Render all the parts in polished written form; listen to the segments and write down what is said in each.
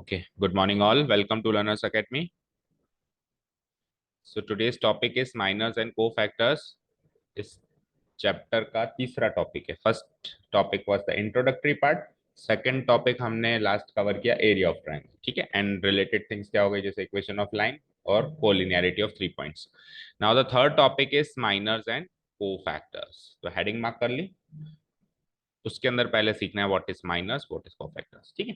Okay, good morning all. Welcome to Learners Academy. So today's topic is minors and cofactors. इस chapter का तीसरा topic है. First topic was the introductory part. Second topic हमने last cover किया area of triangle. ठीक है, and related things क्या हो गए जैसे इक्वेशन ऑफ लाइन और collinearity of 3 points. Now the third topic is minors and cofactors. तो हेडिंग मार्क कर ली. उसके अंदर पहले सीखना है what is minors, what is cofactors. ठीक है.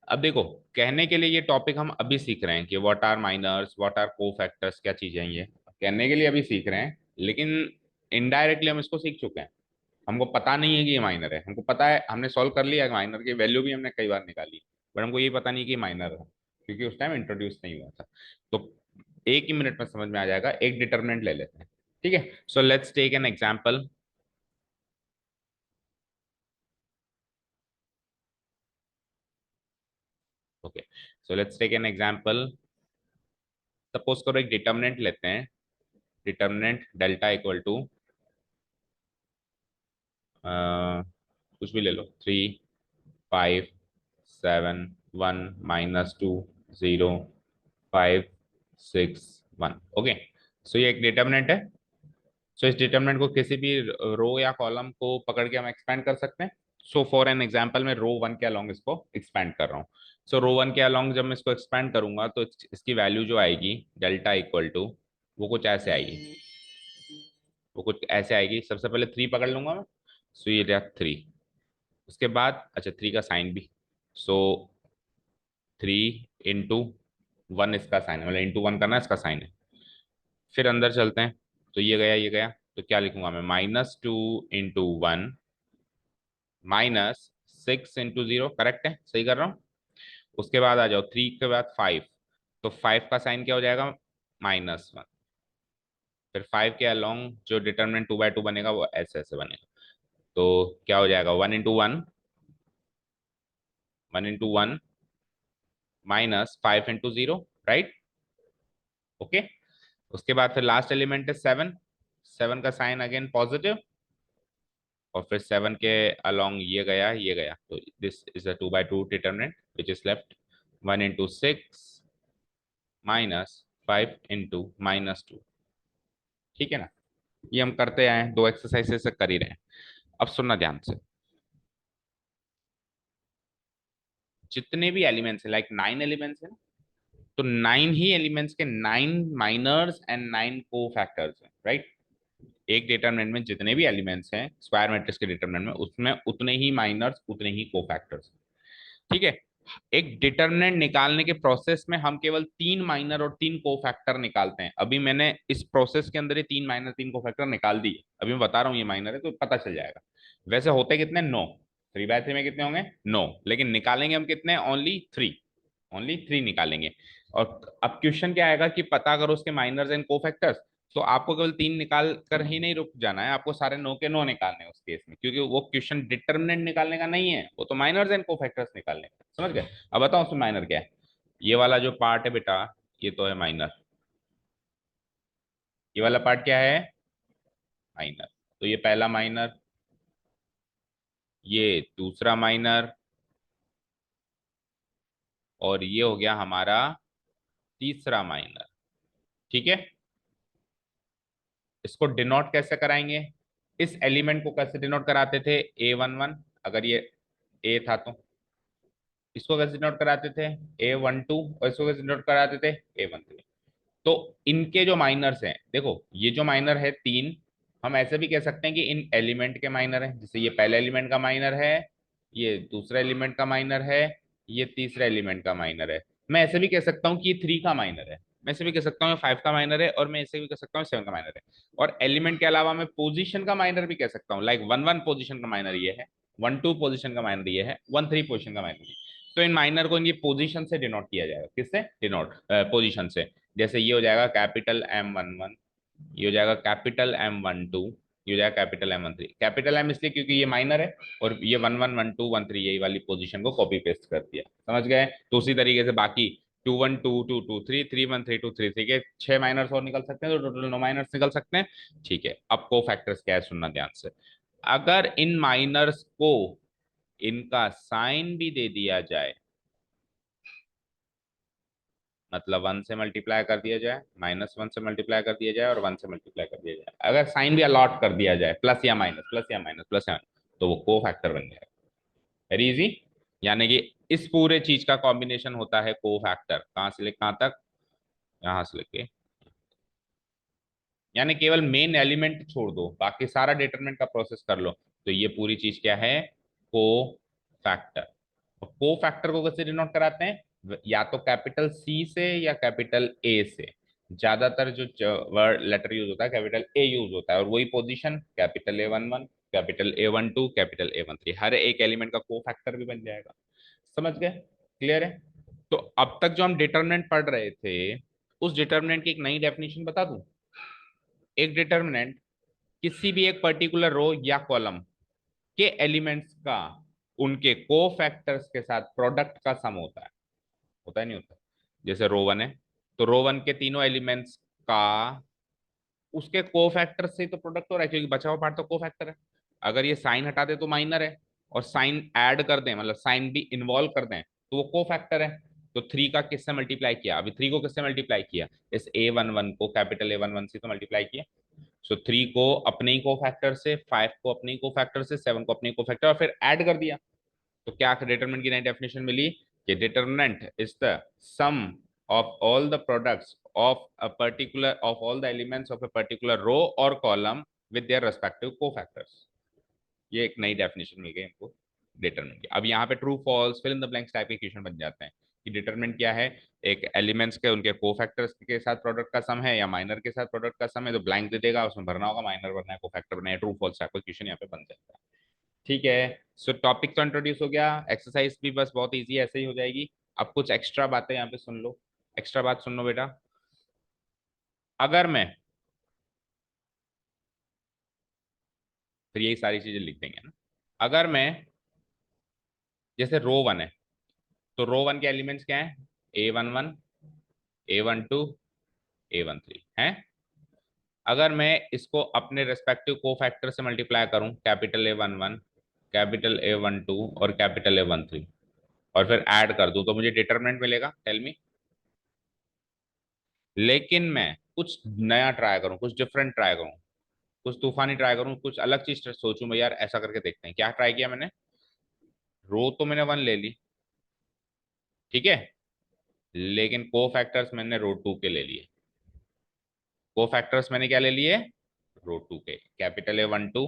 अब देखो, कहने के लिए ये टॉपिक हम अभी सीख रहे हैं कि what are minors, what are cofactors, क्या चीजें हैं ये कहने के लिए अभी सीख रहे हैं, लेकिन इनडायरेक्टली हम इसको सीख चुके हैं. हमको पता नहीं है कि ये माइनर है. हमको पता है, हमने सॉल्व कर लिया, माइनर की वैल्यू भी हमने कई बार निकाली, बट हमको ये पता नहीं कि माइनर है क्योंकि उस टाइम इंट्रोड्यूस नहीं हुआ था. तो एक ही मिनट में समझ में आ जाएगा. एक डिटर्मिनेंट ले लेते हैं. ठीक है. So let's take an example. Okay, so let's take an example. Suppose करो एक डिटर्मिनेंट लेते हैं. डिटर्मिनेंट डेल्टा इक्वल टू कुछ भी ले लो, 3, 5, 7, 1 - 2, 0, 5, 6, 1. ओके. सो ये एक डिटर्मिनेंट है. सो इस डिटर्मिनेंट को किसी भी रो या कॉलम को पकड़ के हम एक्सपेंड कर सकते हैं. सो फॉर एन एग्जाम्पल मैं रो वन के अलोंग इसको एक्सपेंड कर रहा हूँ. सो रो वन के अलोंग जब मैं इसको एक्सपेंड करूंगा तो इसकी वैल्यू जो आएगी डेल्टा इक्वल टू वो कुछ ऐसे आएगी. वो कुछ ऐसे आएगी. सबसे पहले 3 पकड़ लूंगा मैं. सो ये रहा 3. उसके बाद अच्छा 3 का साइन भी. सो 3 × 1 इसका साइन है, मतलब × 1 करना इसका साइन है. फिर अंदर चलते हैं. तो ये गया ये गया. तो क्या लिखूंगा मैं, -2 × 1 -6 × 0. करेक्ट है, सही कर रहा हूँ. उसके बाद आ जाओ 3 के बाद 5. तो 5 का साइन क्या हो जाएगा, -1. फिर 5 के अलोंग जो डिटर्मिनेंट 2/2 बनेगा वो ऐसे ऐसे बनेगा. तो क्या हो जाएगा, 1 × 1, 1 × 1 -5 × 0. राइट. ओके. उसके बाद फिर लास्ट एलिमेंट है 7. 7 का साइन अगेन पॉजिटिव. और फिर 7 के अलोंग ये गया ये गया. तो this is a 2/2 determinant which is left. 1 × 6 -5 × -2. ठीक है ना. ये हम करते आए हैं, 2 एक्सरसाइजेस से कर ही रहे हैं. अब सुनना ध्यान से. जितने भी एलिमेंट्स है, लाइक 9 एलिमेंट्स है ना, तो 9 ही एलिमेंट्स के 9 माइनर्स एंड 9 को फैक्टर्स हैं. राइट. एक डिटरमिनेंट में जितने भी एलिमेंट्स हैं स्क्वायर मैट्रिक्स के डिटरमिनेंट में, उसमें उतने ही माइनर्स उतने ही को फैक्टर्स. ठीक है. एक डिटरमिनेंट निकालने के प्रोसेस में हम केवल 3 माइनर और 3 को फैक्टर निकालते हैं. अभी मैंने इस प्रोसेस के अंदर ही 3 माइनर 3 को फैक्टर निकाल दिए. अभी मैं बता रहा हूँ ये माइनर है तो पता चल जाएगा. वैसे होते कितने, 9. 3/3 में कितने होंगे, 9. लेकिन निकालेंगे हम कितने, ओनली 3 निकालेंगे. और अब क्वेश्चन क्या आएगा कि पता करो उसके माइनर्स एंड कोफैक्टर्स. तो आपको केवल 3 निकाल कर ही नहीं रुक जाना है, आपको सारे 9 के 9 निकालने हैं उस केस में, क्योंकि वो क्वेश्चन डिटर्मिनेंट निकालने का नहीं है, वो तो माइनर्स एंड कोफैक्टर्स निकालने का. समझ गए. अब बताओ उसमें माइनर क्या है. ये वाला जो पार्ट है बेटा, ये तो है माइनर. ये वाला पार्ट क्या है, माइनर. तो ये पहला माइनर, ये दूसरा माइनर, और ये हो गया हमारा तीसरा माइनर. ठीक है. इसको डिनोट कैसे कराएंगे, इस एलिमेंट को कैसे डिनोट कराते थे, A11. अगर ये ए था तो इसको कैसे डिनोट कराते थे, A12. और इसको कैसे डिनोट कराते थे, A13. तो इनके जो माइनर्स हैं, देखो ये जो माइनर है 3, हम ऐसे भी कह सकते हैं कि इन एलिमेंट के माइनर है. जैसे ये पहले एलिमेंट का माइनर है, ये दूसरा एलिमेंट का माइनर है, ये तीसरा एलिमेंट का माइनर है. मैं ऐसे भी कह सकता हूँ कि ये 3 का माइनर है. मैं ऐसे भी कह सकता हूँ 5 का माइनर है, और मैं ऐसे भी कह सकता हूँ 7 का माइनर है. और एलिमेंट के अलावा मैं पोजीशन का माइनर भी कह सकता हूँ, लाइक 1 1 पोजीशन का माइनर ये है, 1 2 पोजीशन का माइनर ये है, 1 3 पोजीशन का माइनर ये. तो इन माइनर को इनकी पोजीशन से डिनोट किया जाएगा. किससे डिनोट, पोजीशन से. जैसे ये हो जाएगा कैपिटल M11, ये हो जाएगा कैपिटल M12, ये हो जाएगा कैपिटल M13. कैपिटल M इसलिए क्योंकि ये माइनर है, और ये 1 1 1 2 1 3 यही वाली पोजीशन को कॉपी पेस्ट कर दिया. समझ गए. तो उसी तरीके से बाकी 2 1 2 2 2 3 3 1 3 2 3 3 के 6 माइनर्स और निकल सकते हैं, तो टोटल 9 माइनर्स निकल सकते हैं. ठीक है. अब को फैक्टर्स क्या है, सुनना ध्यान से. अगर इन माइनर्स को इनका साइन भी दे दिया जाए, मतलब 1 से मल्टीप्लाई कर दिया जाए, -1 से मल्टीप्लाई कर दिया जाए और 1 से मल्टीप्लाई कर दिया जाए। अगर साइन भी अलॉट कर दिया जाए, प्लस या माइनस, प्लस या माइनस, प्लस या माइनस, तो वो को फैक्टर बन जाएगा। Very easy. यानी कि इस पूरे चीज का कॉम्बिनेशन होता है को फैक्टर। कहां से लेके कहां तक? यहां से लेके, यानी केवल मेन एलिमेंट छोड़ दो, बाकी सारा डिटरमिनेंट का प्रोसेस कर लो, तो ये पूरी चीज क्या है? को फैक्टर। को फैक्टर को कैसे डिनोट कराते हैं? या तो कैपिटल सी से या कैपिटल ए से। ज्यादातर जो वर्ड लेटर यूज होता है कैपिटल ए यूज होता है, और वही position capital A11, capital A12, capital A13, हर एक एलिमेंट का को फैक्टर भी बन जाएगा। समझ गए? क्लियर है? तो अब तक जो हम डिटरमिनेंट पढ़ रहे थे, उस डिटरमिनेंट की एक नई डेफिनेशन बता दूं। एक डिटरमिनेंट किसी भी एक पर्टिकुलर रो या कॉलम के एलिमेंट्स का उनके कोफैक्टर्स के साथ प्रोडक्ट का सम होता है नहीं होता? जैसे रो 1 है, तो रो 1 के तीनों एलिमेंट्स का उसके कोफैक्टर से तो प्रोडक्ट हो रहा है, क्योंकि बचा हुआ पार्ट तो कोफैक्टर है। अगर ये साइन हटा दे तो माइनर है, और साइन ऐड कर दें, मतलब साइन भी इन्वॉल्व कर दें, तो वो कोफैक्टर है। तो 3 का किससे मल्टीप्लाई किया? अभी 3 को किससे मल्टीप्लाई किया? इस A11 को कैपिटल A11 से तो मल्टीप्लाई किया। सो 3 को अपने ही को फैक्टर से, 5 को अपने ही को फैक्टर से, 7 को अपने ही को फैक्टर, और फिर ऐड कर दिया। तो क्या डिटरमिनेंट की नई डेफिनेशन मिली कि determinant is the sum of all the products of a particular of all the elements of a particular row और column with their respective cofactors. ये एक नई डेफिनेशन मिल गई हमको डिटरमिनेंट की। अब यहाँ पे true false fill in the blanks type के क्वेश्चन बन जाते हैं कि डिटरमिनेंट क्या है? एक एलिमेंट्स के उनके कोफैक्टर्स के साथ प्रोडक्ट का सम है या माइनर के साथ प्रोडक्ट का सम है, तो ब्लैंक दे देगा, उसमें भरना होगा, माइनर भरना है, कोफैक्टर भरना है। ट्रू फॉल्स टाइप का क्वेश्चन यहाँ पे बन जाता है। ठीक है। सो टॉपिक तो इंट्रोड्यूस हो गया, एक्सरसाइज भी बस बहुत इजी ऐसे ही हो जाएगी। अब कुछ एक्स्ट्रा बातें यहाँ पे सुन लो। एक्स्ट्रा बात सुन लो बेटा। अगर मैं, फिर यही सारी चीजें लिख देंगे ना। अगर मैं, जैसे रो 1 है, तो रो 1 के एलिमेंट्स क्या है? A11, A12, A13 है। अगर मैं इसको अपने रेस्पेक्टिव कोफैक्टर से मल्टीप्लाई करूं, कैपिटल A11, कैपिटल A12 और कैपिटल A13, और फिर ऐड कर दूं, तो मुझे डिटरमिनेंट मिलेगा? Tell me. लेकिन मैं कुछ नया ट्राई करूं, कुछ डिफरेंट ट्राई करूं, कुछ तूफानी ट्राई करूं, कुछ अलग चीज सोचूं मैं, यार ऐसा करके देखते हैं। क्या ट्राई किया मैंने? रो तो मैंने 1 ले ली, ठीक है, लेकिन को फैक्टर्स मैंने रो 2 के ले लिए। को फैक्टर्स मैंने क्या ले लिए? रो 2 के, capital A12,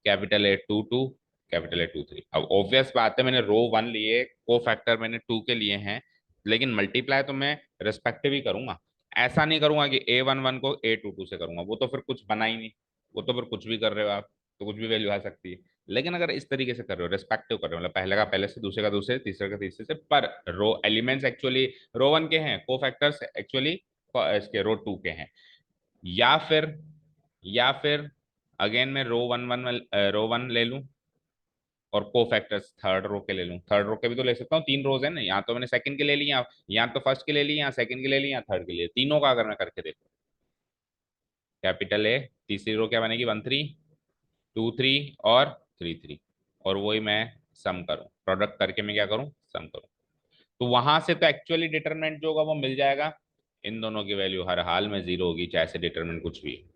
capital A22, capital A23। अब ऑब्वियस बात है, मैंने रो 1 लिए, को फैक्टर मैंने 2 के लिए हैं, लेकिन मल्टीप्लाई तो मैं रेस्पेक्टिव ही करूंगा। ऐसा नहीं करूंगा कि A11 को A22 से करूंगा, वो तो फिर कुछ बना ही नहीं। वो तो फिर कुछ भी कर रहे हो आप, तो कुछ भी वैल्यू आ सकती है। लेकिन अगर इस तरीके से कर रहे हो, रेस्पेक्टिव कर रहे हो, मतलब पहले का पहले से, दूसरे का दूसरे, तीसरे का तीसरे से, पर रो एलिमेंट्स एक्चुअली रो 1 के हैं, को फैक्टर्स एक्चुअली इसके रो 2 के हैं। या फिर, या फिर अगेन मैं रो 1 ले लूं, और को फैक्टर्स थर्ड रो के ले लूं। थर्ड रो के भी तो ले सकता हूँ, 3 रोज है ना, यहाँ तो मैंने सेकंड के ले लिया, यहाँ तो फर्स्ट के ले लिया, यहाँ सेकंड के ले लिया, थर्ड के लिए, तीनों का अगर मैं करके देखूं, कैपिटल A, तीसरी रो क्या बनेगी? 1 3, 2 3 और 3 3, और वही मैं सम करूं, प्रोडक्ट करके मैं क्या करूं? सम करूं। तो वहां से तो एक्चुअली डिटरमिनेंट जो होगा वो मिल जाएगा। इन दोनों की वैल्यू हर हाल में 0 होगी, चाहे से डिटरमिनेंट कुछ भी हो।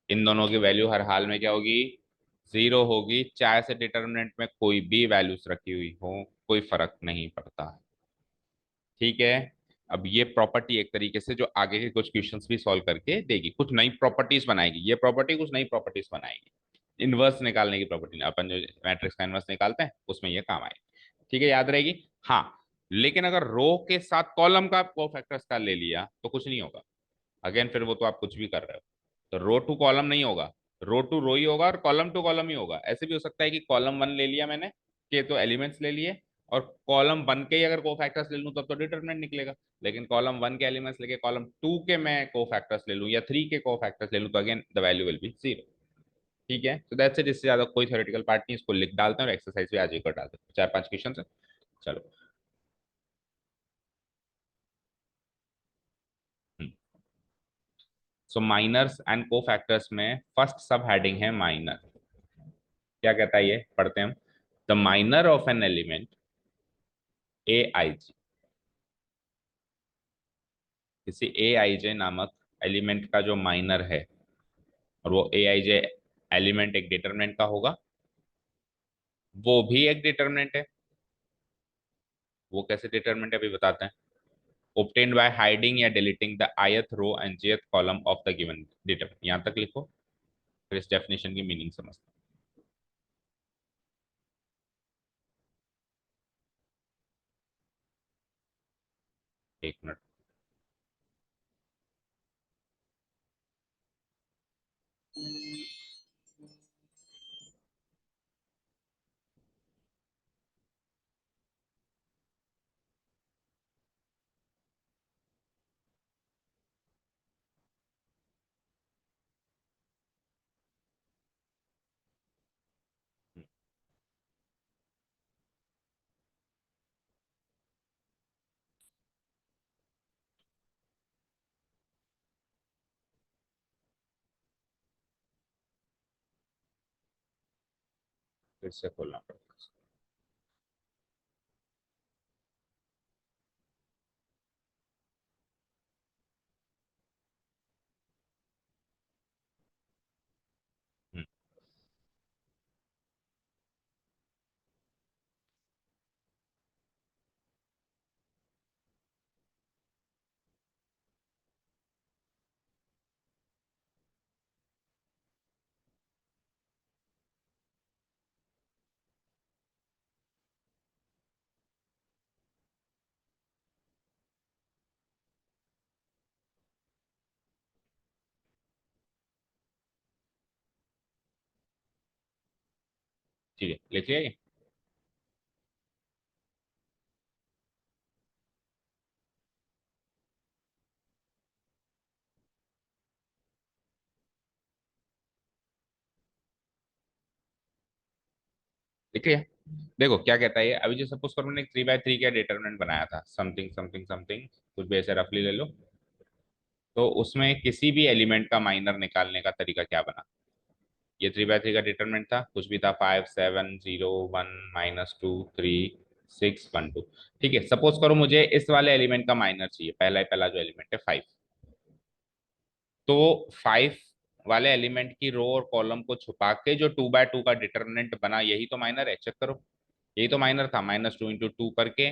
इन दोनों की वैल्यू हर हाल में क्या होगी? 0 होगी, चाहे से डिटरमिनेंट में कोई भी वैल्यूज रखी हुई हो, कोई फर्क नहीं पड़ता है। ठीक है। अब ये प्रॉपर्टी एक तरीके से जो आगे के कुछ क्वेश्चंस भी सॉल्व करके देगी, कुछ नई प्रॉपर्टीज बनाएगी, ये प्रॉपर्टी कुछ नई प्रॉपर्टीज बनाएगी। इनवर्स निकालने की प्रॉपर्टी, अपन जो मैट्रिक्स का इनवर्स निकालते हैं उसमें ये काम आएगी। ठीक है, याद रहेगी। हाँ, लेकिन अगर रो के साथ कॉलम का कोफैक्टर्स का ले लिया तो कुछ नहीं होगा। अगेन फिर वो तो आप कुछ भी कर रहे हो, तो रो 2 कॉलम नहीं होगा, रो 2 रो ही होगा, और कॉलम 2 कॉलम ही होगा। ऐसे भी हो सकता है कि कॉलम 1 ले लिया मैंने, के तो एलिमेंट्स ले लिए, और कॉलम 1 के ही अगर कोफैक्टर्स ले लूं तब तो डिटरमिनेंट निकलेगा। लेकिन कॉलम 1 के एलिमेंट्स लेके कॉलम 2 के मैं कोफैक्टर्स ले लूं, या 3 के कोफैक्टर्स ले लूं, तो again the value will be 0। ठीक है, तो दैट्स इट। इससे ज्यादा कोई थ्योरेटिकल पार्ट नहीं, इसको लिख डालते हैं और एक्सरसाइज भी आज ही कर डालते हैं, 4 5 क्वेश्चन है। चलो। सो माइनर्स एंड कोफैक्टर्स में फर्स्ट सब हेडिंग है माइनर। क्या कहता है ये, पढ़ते हैं हम। The minor of an element, A i g, किसी ए आई जे नामक एलिमेंट का जो माइनर है, और वो ए आई जे एलिमेंट एक डिटरमिनेंट का होगा, वो भी एक डिटरमिनेंट है। वो कैसे डिटरमिनेंट है अभी बताते हैं। obtained by hiding या deleting the ith row and jth column of the given determinant। यहां तक लिखो, फिर इस डेफिनेशन की मीनिंग समझते हैं। एक मिनट। फिर से खोलना पड़ेगा। हम्म, ठीक है, लिख लिया ये। लिख लिया। देखो क्या कहता है ये। अभी जो सपोज करो मैंने 3 by 3 का डिटरमिनेंट बनाया था, समथिंग समथिंग समथिंग, कुछ भी ऐसे रफली ले लो। तो उसमें किसी भी एलिमेंट का माइनर निकालने का तरीका क्या बना। ये 3 by 3 का डिटरमिनेंट था, कुछ भी था, 5 7 0 1 -2 3 6 1 2। ठीक है, सपोज करो मुझे इस वाले एलिमेंट का माइनर चाहिए, पहला ही पहला जो एलिमेंट है 5। तो 5 वाले एलिमेंट की रो और कॉलम को छुपा के जो 2 by 2 का डिटरमिनेंट बना, यही तो माइनर है, चेक करो। यही तो माइनर था, -2 × 2 करके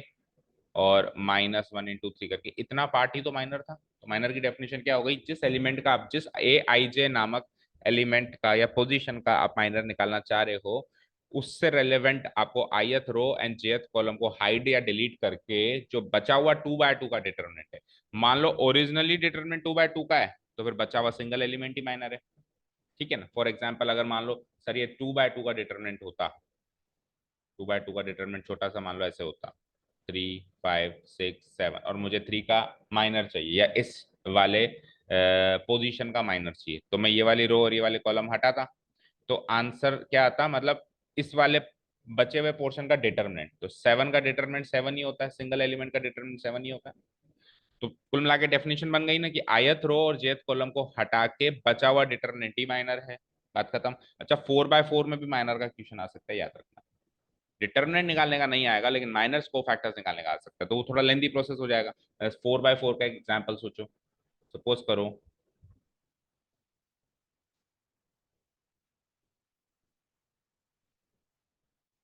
और -1 × 3 करके, इतना पार्ट ही तो माइनर था। तो माइनर की डेफिनेशन क्या हो गई, जिस एलिमेंट का आप, जिस ए आई जे नामक एलिमेंट का या पोजीशन का आप माइनर निकालना चाह रहे हो, उससे रेलेवेंट आपको ith row and jth column को हाइड या डिलीट करके जो बचा हुआ 2 by 2 का डिटरमिनेंट है, मान लो ओरिजिनली डिटरमिनेंट 2 by 2 का है, तो फिर बचा हुआ सिंगल एलिमेंट ही माइनर है। ठीक है ना। फॉर एग्जाम्पल अगर मान लो सर ये 2 by 2 का डिटरमिनेंट होता, 2 by 2 का डिटरमिनेंट छोटा सा मान लो ऐसे होता, 3 5 6 7, और मुझे 3 का माइनर चाहिए या इस वाले पोजीशन का माइनर चाहिए, तो मैं ये वाली रो और ये वाले कॉलम हटाता, तो आंसर क्या आता, मतलब इस वाले बचे हुए पोर्शन का डिटरमिनेंट, तो 7 का डिटरमिनेंट 7 ही होता है, सिंगल एलिमेंट का डिटरमिनेंट 7 ही होता है। तो कुल मिला के डेफिनेशन बन गई ना कि ith रो और jth कॉलम को हटा के बचा हुआ डिटरमिनेंट ही माइनर है। बात खत्म। अच्छा, 4 by 4 में भी माइनर का क्वेश्चन आ सकता है, याद रखना। डिटरमिनेंट निकालने का नहीं आएगा, लेकिन माइनर्स को फैक्टर्स निकालने का आ सकता है, तो वो थोड़ा लेंदी प्रोसेस हो जाएगा। 4 by 4 का एग्जाम्पल सोचो। सपोज करो,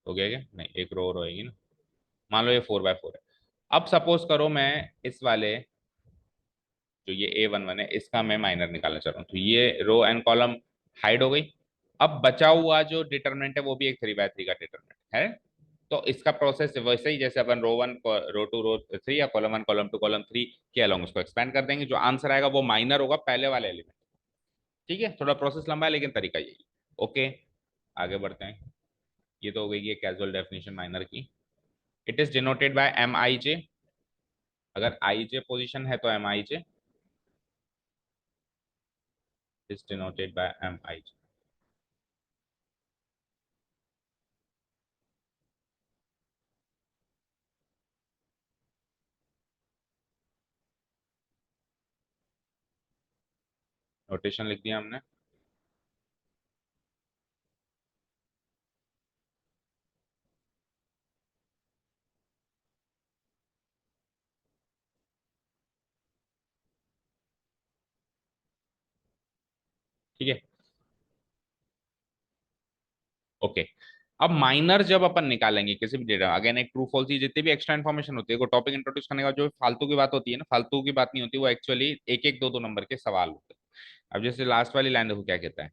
हो गया क्या, नहीं एक रो रहेगी ना। मान लो ये 4 by 4 है। अब सपोज करो मैं इस वाले, जो ये A11 है, इसका मैं माइनर निकालना चाह रहा हूँ, तो ये रो एंड कॉलम हाइड हो गई। अब बचा हुआ जो डिटरमिनेंट है वो भी एक 3 by 3 का डिटरमिनेंट है। तो इसका प्रोसेस वैसे ही, जैसे अपन रो 1 रो 2 रो 3 या कॉलम 1 कॉलम 2 कॉलम 3 के अलॉन्ग उसको एक्सपेंड कर देंगे, जो आंसर आएगा वो माइनर होगा पहले वाले एलिमेंट। ठीक है, थोड़ा प्रोसेस लंबा है लेकिन तरीका यही। ओके, आगे बढ़ते हैं। ये तो हो गई है कैजुअल डेफिनेशन माइनर की। It is denoted bye MIJ। अगर IJ पोजीशन है तो MIJ is denoted bye MIJ। Notation लिख दिया हमने। ठीक है। ओके। अब माइनर जब अपन निकालेंगे किसी भी डेटा, अगेन एक ट्रू फॉल्स, जितनी भी एक्स्ट्रा इन्फॉर्मेशन होती है, को टॉपिक इंट्रोड्यूस करने का जो फालतू की बात होती है ना, फालतू की बात नहीं होती, वो एक्चुअली एक एक दो दो नंबर के सवाल होते हैं। अब जैसे लास्ट वाली लाइन देखो क्या कहता है,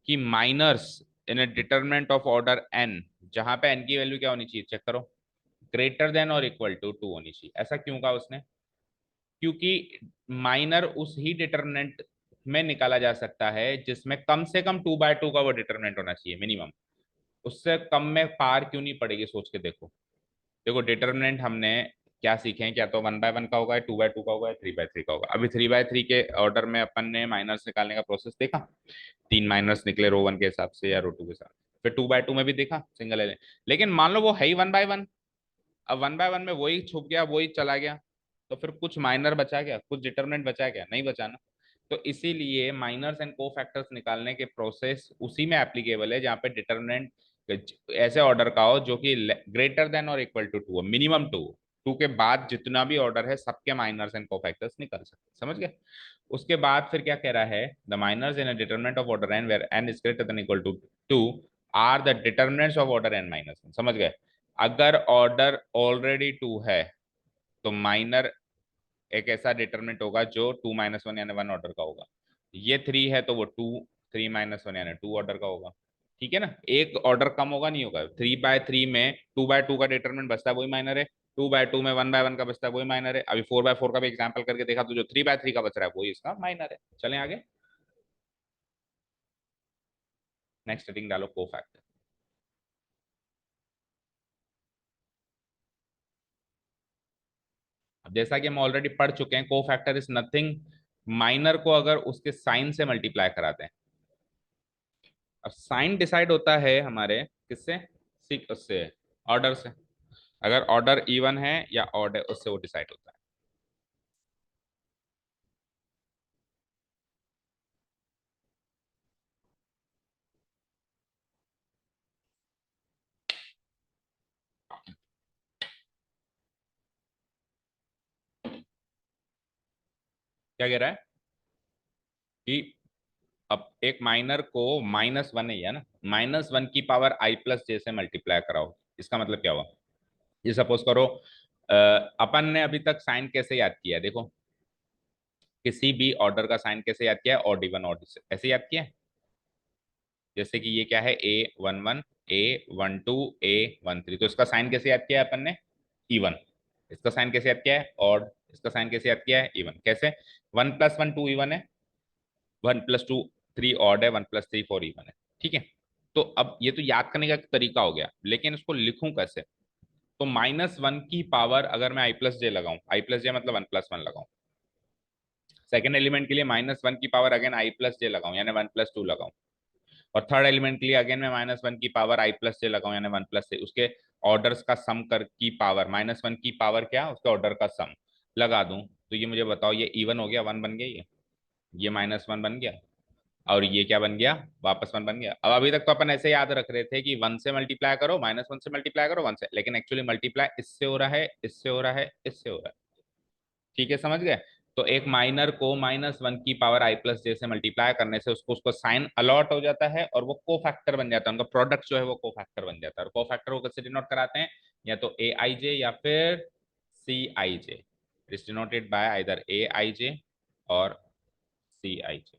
कि minors in a determinant of order n, जहां पे एन की वैल्यू क्या होनी चाहिए, चेक करो, ग्रेटर देन और इक्वल टू टू होनी चाहिए। ऐसा क्यों कहा उसने? क्योंकि माइनर उस ही डिटरमिनेंट में निकाला जा सकता है जिसमें कम से कम 2/2 का वो डिटरमिनेंट होना चाहिए मिनिमम। उससे कम में पार क्यों नहीं पड़ेगी, सोच के देखो। देखो डिटरमिनेंट हमने क्या सीखे हैं, क्या तो 1/1 का होगा, 2/2 का होगा, 3/3 का होगा। अभी 3/3 के ऑर्डर में अपन ने माइनर्स निकालने का प्रोसेस देखा, 3 माइनर्स निकले रो 1 के हिसाब से या रो 2 के साथ। फिर 2/2 में भी देखा सिंगल एलिमेंट। लेकिन मान लो वो है ही 1/1, अब 1/1 में वही छुप गया, वही चला गया, तो फिर कुछ माइनर बचा क्या, कुछ डिटरमिनेंट बचा क्या? नहीं बचा ना। तो इसीलिए माइनर्स एंड को फैक्टर्स निकालने के प्रोसेस उसी में एप्लीकेबल है जहाँ पे डिटरमिनेंट ऐसे ऑर्डर का हो जो कि ग्रेटर देन और इक्वल टू टू हो, मिनिमम टू। टू के बाद जितना भी ऑर्डर है सबके माइनर्स एंड को फैक्टर्स निकल सकते हैं, समझ गए? उसके बाद फिर क्या कह रहा है, the minors in a determinant of order n where n is greater than equal to two are the determinants of order n minus one. समझ गए? अगर ऑर्डर ऑलरेडी टू है तो माइनर एक ऐसा डिटरमिनेंट होगा जो 2 - 1 यानी 1 ऑर्डर का होगा। ये 3 है तो वो 3 - 1 यानी 2 ऑर्डर का होगा। ठीक है ना, एक ऑर्डर कम होगा नहीं होगा। 3/3 में 2/2 का डिटरमिनेंट बचता है वही माइनर है, 2/2 में 1/1 का बचता है वही माइनर है। अभी 4/4 का भी एग्जाम्पल करके देखा तो जो 3/3 का बच रहा है वही इसका माइनर है। चलें आगे। नेक्स्ट हेडिंग डालो, को फैक्टर। अब जैसा कि हम ऑलरेडी पढ़ चुके हैं, को फैक्टर इज नथिंग, माइनर को अगर उसके साइन से मल्टीप्लाई कराते हैं। अब साइन डिसाइड होता है हमारे किससे? सिक उससे, ऑर्डर से। अगर ऑर्डर इवन है या ऑर्डर, उससे वो डिसाइड होता है। क्या कह रहा है कि अब एक माइनर को -1 है ना, -1 की पावर आई प्लस जे से मल्टीप्लाई कराओ। इसका मतलब क्या हुआ? ये सपोज करो, अपन ने अभी तक साइन कैसे याद किया है? देखो, किसी भी ऑर्डर का साइन कैसे याद किया है? ऑड इवन ऑड ऐसे याद किया है। जैसे कि ये क्या है, A11, A12, A13, तो इसका साइन कैसे याद किया है अपन ने? इवन। इसका साइन कैसे याद किया है? ऑड। इसका साइन कैसे याद किया है? इवन। कैसे? 1 + 1 2 इवन है, 1 + 2 3 ऑड है, 1 + 3 4 इवन है। ठीक है। तो अब ये तो याद करने का एक तरीका हो गया, लेकिन इसको लिखूं कैसे? तो -1 की पावर अगर मैं आई प्लस जे लगाऊं, आई प्लस जे मतलब 1 + 1 लगाऊं, सेकंड एलिमेंट के लिए -1 की पावर अगेन आई प्लस जे लगाऊं यानी 1 + 2 लगाऊं, और थर्ड एलिमेंट के लिए अगेन मैं -1 की पावर आई प्लस जे लगाऊं यानी 1 + 3, उसके ऑर्डर्स का सम कर की पावर, -1 की पावर क्या, उसके ऑर्डर का सम लगा दूं, तो ये मुझे बताओ, ये इवन हो गया, 1 बन गया, ये -1 बन गया, और ये क्या बन गया, वापस 1 बन गया। अब अभी तक तो अपन ऐसे याद रख रहे थे कि 1 से मल्टीप्लाई करो, -1 से मल्टीप्लाई करो 1 से, लेकिन एक्चुअली मल्टीप्लाई इससे हो रहा है, इससे हो रहा है, इससे हो रहा है। ठीक है, समझ गए? तो एक माइनर को -1 की पावर आई प्लस जे से मल्टीप्लाई करने से उसको उसको साइन अलॉट हो जाता है और वो को फैक्टर बन जाता है, उनका प्रोडक्ट जो है वो को फैक्टर बन जाता है। और को फैक्टर को कैसे डिनोट कराते हैं? या तो ए आई जे या फिर C I J. It is denoted by either A I J और सी आई जे।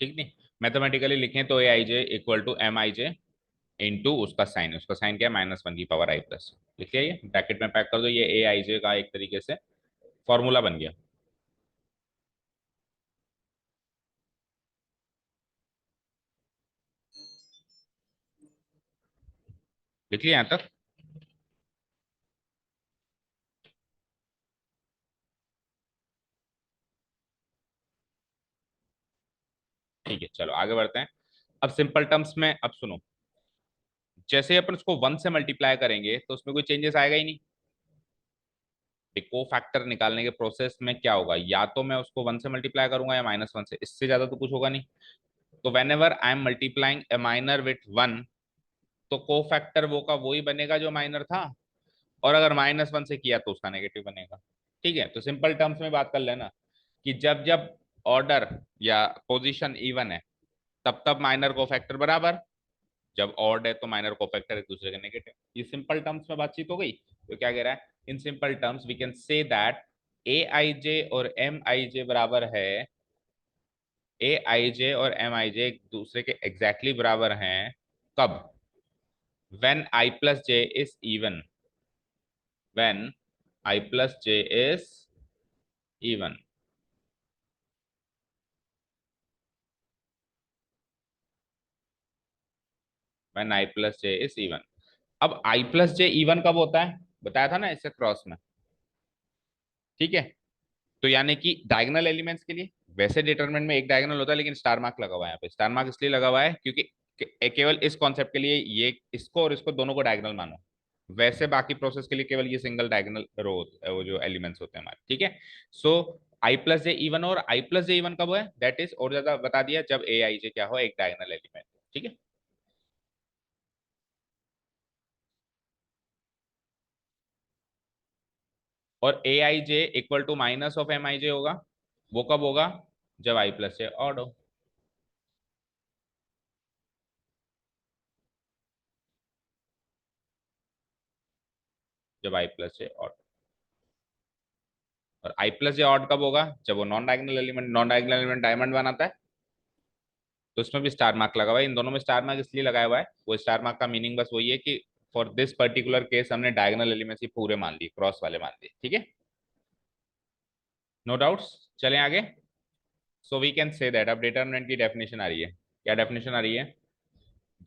ठीक नहीं, मैथमेटिकली लिखें तो A I J equal to M I J into उसका साइन, उसका साइन क्या है, -1 की पावर आई प्लस। लिखिए, ये ब्रैकेट में पैक कर दो, ये ए आई जे का एक तरीके से फॉर्मूला बन गया। लिख लिया यहाँ तक? ठीक है, चलो आगे बढ़ते हैं। अब सिंपल टर्म्स में अब सुनो, जैसे अपन उसको 1 से मल्टीप्लाई करेंगे तो उसमें कोई चेंजेस आएगा ही नहीं। को फैक्टर निकालने के प्रोसेस में क्या होगा, या तो मैं उसको 1 से मल्टीप्लाई करूंगा या -1 से, इससे ज्यादा तो कुछ होगा नहीं। तो when ever I am multiplying A minor with 1, तो को फैक्टर वो का वही बनेगा जो माइनर था, और अगर -1 से किया तो उसका नेगेटिव बनेगा। ठीक है, तो सिंपल टर्म्स में बात कर लेना कि जब जब ऑर्डर या पोजीशन इवन है तब तब माइनर को फैक्टर बराबर, जब ऑड है तो माइनर को फैक्टर एक दूसरे के नेगेटिव। ये सिंपल टर्म्स में बातचीत हो गई। तो क्या कह रहा है, in simple terms we can say that A I J और एम आई जे बराबर है, ए आई जे और एम आई जे एक दूसरे के एग्जैक्टली बराबर हैं। कब? when I plus j is even, when I plus j is even, when I plus j is even। अब I plus j even कब होता है, बताया था ना इससे क्रॉस में। ठीक है, तो यानी कि डायगोनल एलिमेंट्स के लिए वैसे डिटरमिनेंट में एक डायगोनल होता है, लेकिन स्टार मार्क लगा हुआ है यहाँ पे। स्टार मार्क इसलिए लगा हुआ है क्योंकि केवल इस कॉन्सेप्ट के लिए ये इसको और इसको दोनों को डायगोनल मानो, वैसे बाकी प्रोसेस के लिए केवल ये सिंगल डायगोनल रो वो जो एलिमेंट्स होते हैं हमारे। ठीक है, सो आई प्लस जे इवन, और आई प्लस जे इवन कब है, दैट इज और ज्यादा बता दिया, जब ए आई जे क्या हो, एक डायगोनल एलिमेंट। ठीक है, और A I J equal to minus of M I J होगा, वो कब होगा, जब आई प्लस जे ऑड हो। जब आई प्लस जे ऑड, और आई प्लस जे ऑड कब होगा, जब वो नॉन डायगोनल एलिमेंट डायमंड बनाता है। तो इसमें भी स्टार मार्क लगा हुआ है, इन दोनों में स्टार मार्क इसलिए लगाया हुआ है, वो स्टार मार्क का मीनिंग बस वही है कि फॉर दिस पर्टिकुलर केस हमने डायगोनल एलिमेंट्स ही पूरे मान लिए, क्रॉस वाले मान लिए। ठीक है, नो डाउट्स। चलें आगे। So we can say that, अब डिटर्मिनेंट की डेफिनेशन आ रही है। क्या डेफिनेशन आ रही है,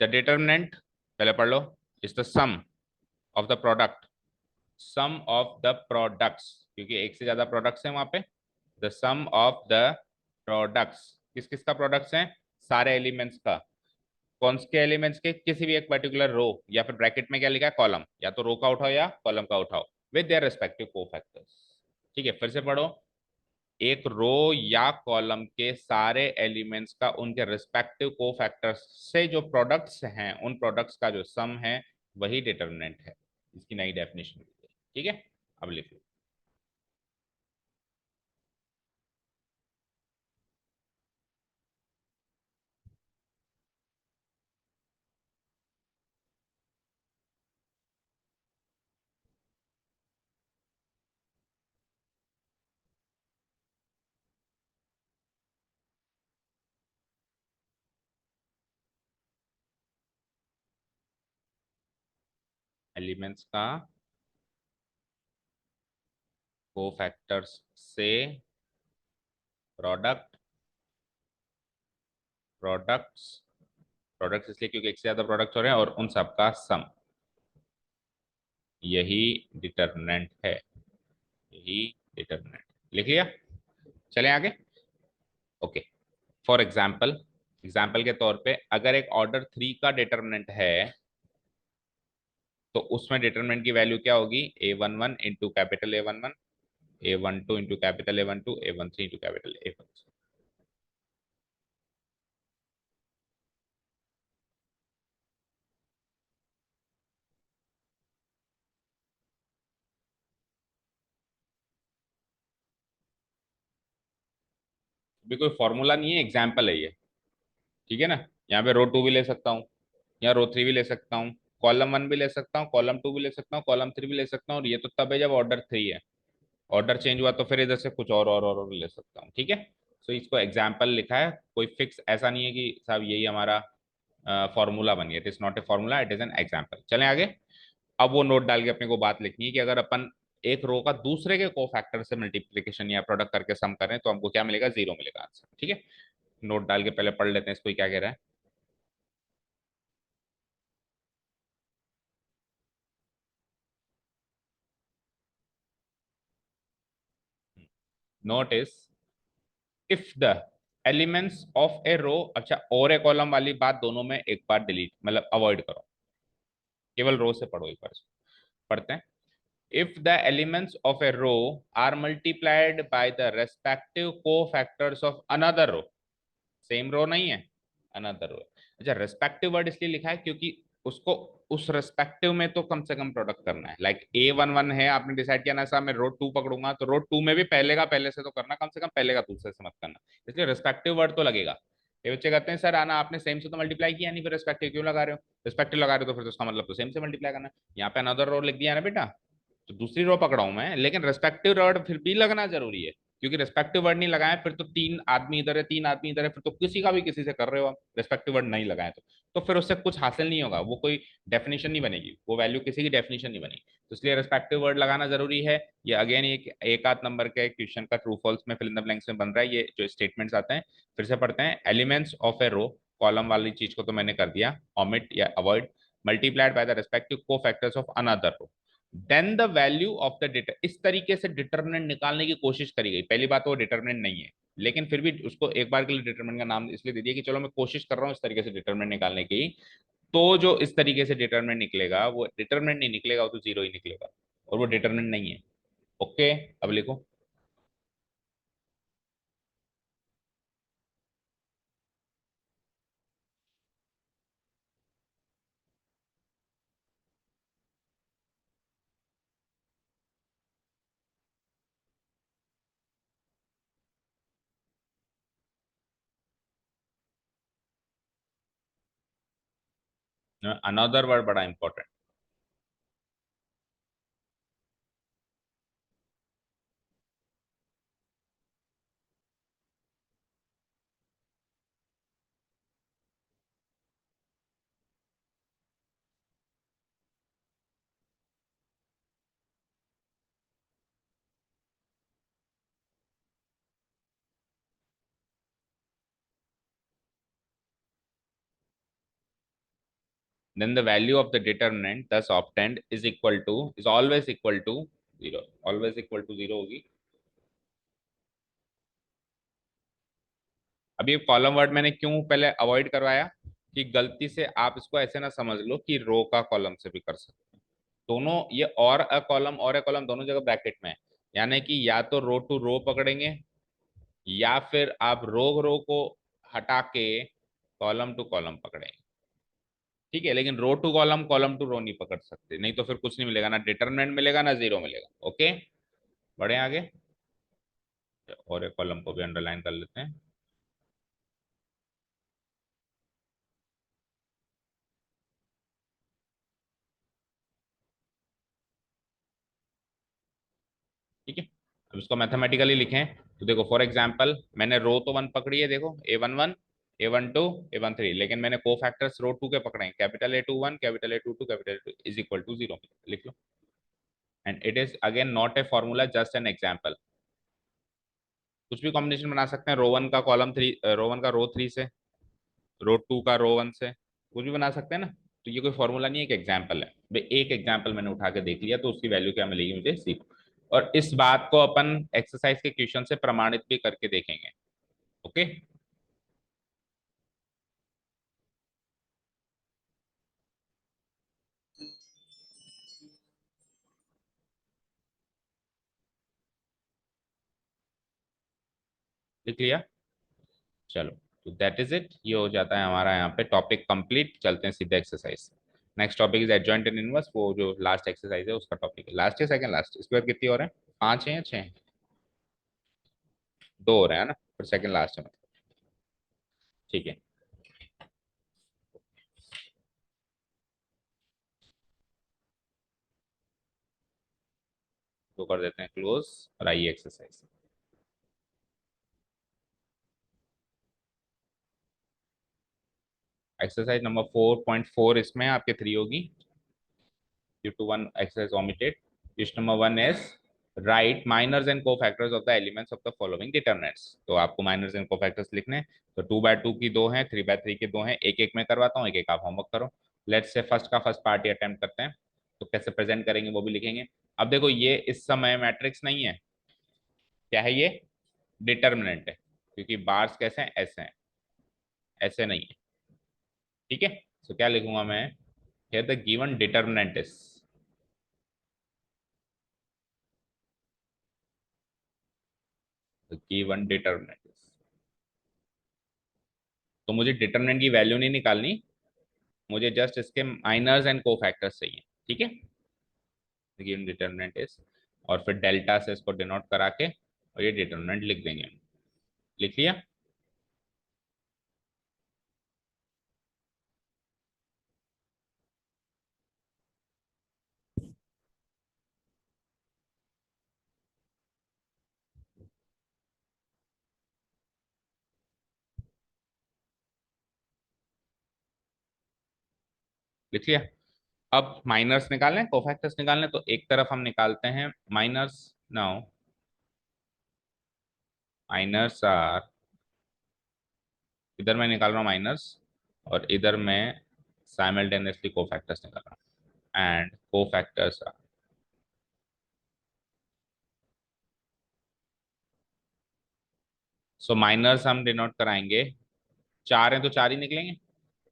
द डिटर्मिनेंट, पहले पढ़ लो, is the sum of the product, sum of the products, क्योंकि एक से ज्यादा प्रोडक्ट्स हैं वहां पे, the sum of the products, किस किस का प्रोडक्ट्स हैं, सारे एलिमेंट्स का। कौन से एलिमेंट्स के, किसी भी एक पर्टिकुलर रो, या फिर ब्रैकेट में क्या लिखा है, कॉलम, या तो रो का उठाओ या कॉलम का उठाओ, विद देयर रिस्पेक्टिव कोफैक्टर्स। ठीक है, फिर से पढ़ो, एक रो या कॉलम के सारे एलिमेंट्स का उनके रिस्पेक्टिव कोफैक्टर्स से जो प्रोडक्ट्स हैं, उन प्रोडक्ट्स का जो सम है वही डिटर्मिनेंट है। इसकी नई डेफिनेशन। ठीक है, अब लिखो, एलिमेंट्स का कोफैक्टर्स से प्रोडक्ट, प्रोडक्ट्स, प्रोडक्ट्स इसलिए क्योंकि एक से ज्यादा प्रोडक्ट्स हो रहे हैं, और उन सबका सम, यही डिटर्मिनेंट है, यही डिटर्मिनेंट। लिख लिया, चलें आगे। ओके, फॉर एग्जाम्पल, एग्जाम्पल के तौर पे अगर एक ऑर्डर 3 का डिटर्मिनेंट है, तो उसमें डिटर्मिनेंट की वैल्यू क्या होगी, A11 into capital A11, A12 into capital A12, A13 into capital A13। भी कोई फॉर्मूला नहीं है, एग्जाम्पल है ये। ठीक है ना, यहाँ पे रो 2 भी ले सकता हूँ, यहाँ रो 3 भी ले सकता हूँ, कॉलम 1 भी ले सकता हूँ, कॉलम 2 भी ले सकता हूँ, कॉलम 3 भी ले सकता हूँ, और ये तो तब है जब ऑर्डर 3 है। ऑर्डर चेंज हुआ तो फिर इधर से कुछ और ले सकता हूँ। ठीक है, सो इसको एग्जाम्पल लिखा है, कोई फिक्स ऐसा नहीं है कि साहब यही हमारा फॉर्मूला बन गया। It is not a formula, it is an example. चलें आगे। अब वो नोट डाल के अपने को बात लिखनी है कि अगर अपन एक रो का दूसरे के कोफैक्टर से मल्टीप्लीकेशन या प्रोडक्ट करके सम करें तो हमको क्या मिलेगा, 0 मिलेगा आंसर। ठीक है, नोट डाल के पहले पढ़ लेते हैं इसको क्या कह रहा है। Note is, if the elements of a row, अच्छा और ए कॉलम वाली बात दोनों में एक बार डिलीट, मतलब अवॉइड करो, केवल रो से पढ़ो एक बार। पढ़ते हैं, if the elements of a row are multiplied by the respective cofactors of another row, same row नहीं है, अनदर रो। अच्छा, रेस्पेक्टिव वर्ड इसलिए लिखा है क्योंकि उसको उस रेस्पेक्टिव में तो कम से कम प्रोडक्ट करना है। लाइक A11 है, आपने डिसाइड किया ना साहब मैं रो 2 पकड़ूंगा, तो रो 2 में भी पहले का पहले से तो करना, कम से कम पहले का दूसरे से मत करना, इसलिए रेस्पेक्टिव वर्ड तो लगेगा। ये बच्चे कहते हैं सर आना आपने सेम से तो मल्टीप्लाई किया नहीं, फिर रेस्पेक्टिव क्यों लगा रहे हो? रेस्पेक्टिव लगा रहे हो तो फिर तो उसका मतलब तो सेम से मल्टीप्लाई करना। यहाँ पे अनदर रो लिख दिया ना बेटा, तो दूसरी रो पकड़ा हूं मैं, लेकिन रेस्पेक्टिव वर्ड फिर भी लगना जरूरी है, क्योंकि रेस्पेक्टिव वर्ड नहीं लगाए फिर तो तीन आदमी इधर है तीन आदमी इधर है, फिर तो किसी का भी किसी से कर रहे हो आप, रेस्पेक्टिव वर्ड नहीं लगाए तो फिर उससे कुछ हासिल नहीं होगा, वो कोई डेफिनेशन नहीं बनेगी, वो वैल्यू किसी की डेफिनेशन नहीं बनेगी, तो इसलिए रेस्पेक्टिव वर्ड लगाना जरूरी है। ये अगेन एक आध नंबर के क्वेश्चन का ट्रू फॉल्स में फिल इन द ब्लैंक्स में बन रहा है, ये जो स्टेटमेंट्स आते हैं। फिर से पढ़ते हैं, elements of a row, column वाली चीज को तो मैंने कर दिया ओमिट या avoid, multiplied by the respective cofactors of another row, then the value of the deter, इस तरीके से डिटर्मिनेंट निकालने की कोशिश करी गई। पहली बात वो डिटर्मिनेंट नहीं है, लेकिन फिर भी उसको एक बार के लिए डिटर्मिनेंट का नाम इसलिए दे दिया कि चलो मैं कोशिश कर रहा हूं इस तरीके से डिटर्मिनेंट निकालने की, तो जो इस तरीके से डिटर्मिनेंट निकलेगा वो डिटर्मिनेंट नहीं निकलेगा, वो तो जीरो ही निकलेगा, और वो डिटर्मिनेंट नहीं है। ओके, अब लिखो। अनदर वर्ड बड़ा important. Then the value of the determinant thus obtained is always equal to zero, always equal to zero होगी। अभी ये कॉलम वर्ड मैंने क्यों पहले अवॉइड करवाया, कि गलती से आप इसको ऐसे ना समझ लो कि रो का कॉलम से भी कर सकते हैं, दोनों ये और अ कॉलम दोनों जगह ब्रैकेट में है, यानी कि या तो रो टू रो पकड़ेंगे, या फिर आप रो को हटा के कॉलम टू कॉलम पकड़ेंगे। ठीक है, लेकिन रो टू कॉलम कॉलम टू रो नहीं पकड़ सकते, नहीं तो फिर कुछ नहीं मिलेगा, ना डिटरमिनेंट मिलेगा ना जीरो मिलेगा। ओके, बढ़े आगे, और एक कॉलम को भी अंडरलाइन कर लेते हैं। ठीक है, अब इसको मैथमेटिकली लिखें तो देखो, फॉर एग्जांपल मैंने रो तो वन पकड़ी है, देखो A11 A12 A13, लेकिन मैंने को फैक्टर्स रो टू के पकड़े हैं, capital A21 capital A22 capital A2 is equal to zero, लिख लो। And it is again not a formula, just an example. कुछ भी कॉम्बिनेशन बना सकते हैं, रो वन का कॉलम थ्री, रो वन का रो थ्री से, रो टू का रो वन से, कुछ भी बना सकते हैं ना। तो ये कोई फॉर्मूला नहीं है, एक एग्जाम्पल है भाई, एक एग्जाम्पल मैंने उठा के देख लिया तो उसकी वैल्यू क्या मिलेगी मुझे, सीख। और इस बात को अपन एक्सरसाइज के क्वेश्चन से प्रमाणित भी करके देखेंगे। ओके, लिख लिया, चलो। तो दैट इज इट, ये हो जाता है हमारा यहाँ पे टॉपिक कंप्लीट। चलते हैं सीधे exercise. Next topic is adjoint and inverse, वो जो लास्ट एक्सरसाइज है उसका टॉपिक है, लास्ट है सेकंड लास्ट, इसके बाद कितनी और है, पांच है या छह, दो हो रहे हैं ना, फिर सेकंड लास्ट है मतलब। ठीक है, तो कर देते हैं क्लोज, और आइए एक्सरसाइज। एक्सरसाइज नंबर 4.4 इसमें आपके थ्री होगी, due to one exercise omitted. Question number one is write minors and cofactors of the elements of the following determinants। तो आपको माइनर्स एंड कोफैक्टर्स लिखने हैं। तो 2/2 की दो हैं, 3/3 के दो हैं, एक एक में करवाता हूँ, एक एक आप होमवर्क करो। लेट्स से फर्स्ट का फर्स्ट पार्टी अटेम्प्ट करते हैं, तो कैसे प्रेजेंट करेंगे वो भी लिखेंगे। अब देखो ये इस समय मैट्रिक्स नहीं है, क्या है ये, डिटर्मिनेंट है, क्योंकि बार्स कैसे हैं, ऐसे हैं, ऐसे नहीं है। ठीक है, तो क्या लिखूंगा मैं, here the given determinant is, given determinant, तो मुझे डिटर्मिनेंट की वैल्यू नहीं निकालनी, मुझे जस्ट इसके माइनर्स एंड कोफैक्टर्स चाहिए, ठीक है। गिवन डिटर्मिनेंट इज, और फिर डेल्टा से इसको डिनोट करा के और ये डिटर्मिनेंट लिख देंगे। लिख लिया। लिख लिया। अब माइनर्स निकालने, कोफैक्टर्स निकालने, तो एक तरफ हम निकालते हैं माइनर्स। नाउ माइनर्स आर, इधर मैं निकाल रहा हूँ माइनर्स, और इधर मैं साइमल्टेनियसली कोफैक्टर्स निकाल रहा हूँ, and cofactors are. So minors हम डिनोट कराएंगे, चार हैं तो चार ही निकलेंगे।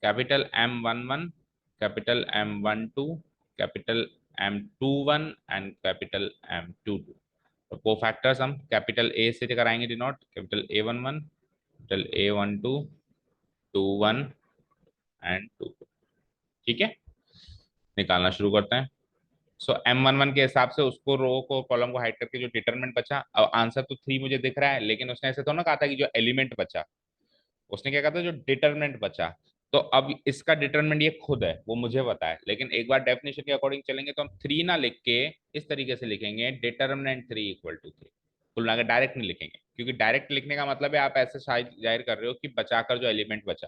Capital M11, capital M12, capital M21 and capital M22। तो कोफैक्टर्स हम कैपिटल ए से कराएंगे denote, capital A11, capital A12, 21 and 22। ठीक है, निकालना शुरू करते हैं। सो M11 के हिसाब से उसको रो को कॉलम को हाइड करके जो डिटरमिनेंट बचा, अब आंसर तो 3 मुझे दिख रहा है, लेकिन उसने ऐसे तो ना कहा था कि जो एलिमेंट बचा, उसने क्या कहा था जो डिटरमिनेंट बचा। तो अब इसका डिटरमिनेंट ये खुद है, वो मुझे पता है, लेकिन एक बार डेफिनेशन के अकॉर्डिंग चलेंगे तो हम 3 ना लिख के इस तरीके से लिखेंगे, डिटरमिनेंट 3 इक्वल टू 3। कुल मिलाकर डायरेक्ट नहीं लिखेंगे, क्योंकि डायरेक्ट लिखने का मतलब है आप ऐसे जाहिर कर रहे हो कि बचाकर जो एलिमेंट बचा,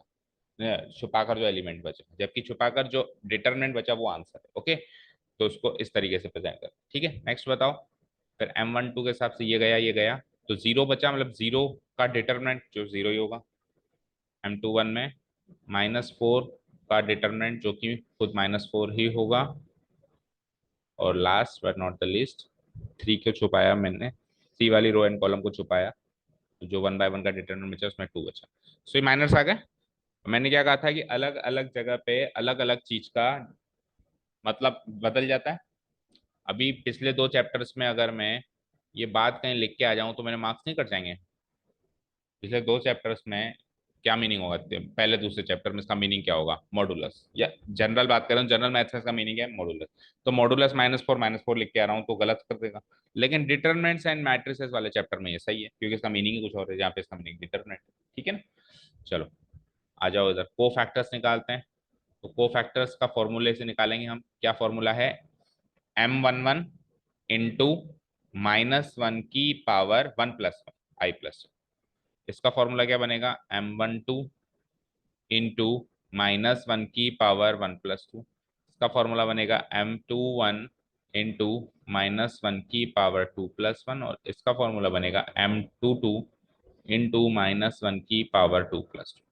छुपाकर जो एलिमेंट बचा, जबकि छुपाकर जो डिटरमिनेंट बचा वो आंसर है। ओके, तो उसको इस तरीके से प्रेजेंट कर, ठीक है। नेक्स्ट बताओ। फिर M12 के हिसाब से ये गया, ये गया, तो जीरो बचा, मतलब जीरो का डिटरमिनेंट जो जीरो ही होगा। M21 में -4 का डिटरमिनेंट जो कि खुद -4 ही होगा। और last but not the least, 3 को छुपाया मैंने, सी वाली रो एंड कॉलम को छुपाया, तो जो 1 बाय 1 का डिटरमिनेंट बचा उसमें 2 बचा। सो ये माइनस आ गए। मैंने क्या कहा था कि अलग अलग जगह पे अलग अलग चीज का मतलब बदल जाता है। अभी पिछले 2 चैप्टर्स में अगर मैं ये बात कहीं लिख के आ जाऊं तो मेरे मार्क्स नहीं कट जाएंगे। पिछले 2 चैप्टर्स में क्या मीनिंग होगा, पहले दूसरे चैप्टर में इसका मीनिंग क्या होगा, मॉडुलस, या जनरल बात कर रहा हूँ, जनरल मैथ्स में इसका मीनिंग है मॉडुलस। तो मॉडुलस -4 लिख के आ रहा हूँ तो गलत कर देगा। लेकिन डिटरमिनेंट्स एंड मैट्रिसेस वाले चैप्टर में ये सही है, क्योंकि इसका मीनिंग ही कुछ और है, जहाँ पे इसका मीनिंग डिटरमिनेंट है। ठीक है ना। चलो आ जाओ इधर, को फैक्टर्स निकालते हैं। तो को फैक्टर्स का फॉर्मूले से निकालेंगे हम, क्या फॉर्मूला है, M11 इंटू -1 की पावर 1+1 I+1। इसका फॉर्मूला क्या बनेगा, M12 इंटू -1 की पावर 1+2। इसका फॉर्मूला बनेगा M21 इंटू -1 की पावर 2+1, और इसका फॉर्मूला बनेगा M22 इंटू -1 की पावर 2+2।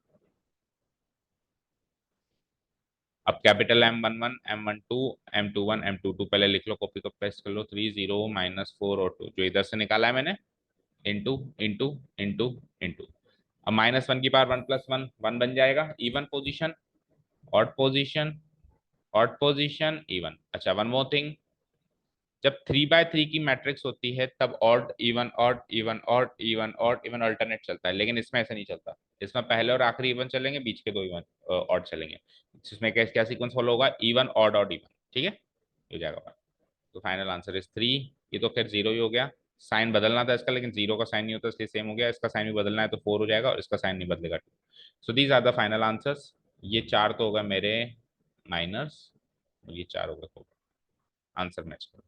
अब capital M11, M12, M21, M22 पहले लिख लो, कॉपी को पेस्ट कर लो, 3 0 -4 और 2 जो इधर से निकाला है मैंने, इंटू इंटू इंटू इंटू। अब -1 की पावर 1+1 1 बन जाएगा, even position, odd position, odd position, even. अच्छा वन मोर थिंग, जब 3 by 3 की मैट्रिक्स होती है तब odd even odd even odd even odd even alternate चलता है, लेकिन इसमें ऐसा नहीं चलता। इसमें पहले और आखिरी इवन चलेंगे, बीच के 2 इवन ऑड चलेंगे। इसमें क्या क्या सीक्वेंस फॉलो होगा, इवन ऑड ऑड इवन, ठीक है, हो जाएगा। तो फाइनल आंसर इज 3। ये तो खैर जीरो ही हो गया, साइन बदलना था इसका, लेकिन जीरो का साइन नहीं होता इसलिए सेम हो गया, इसका साइन भी बदलना है तो 4 हो जाएगा, और इसका साइन नहीं बदलेगा। So these are the final answers. ये 4 तो होगा मेरे माइनर्स, ये 4 होगा आंसर मैच करो।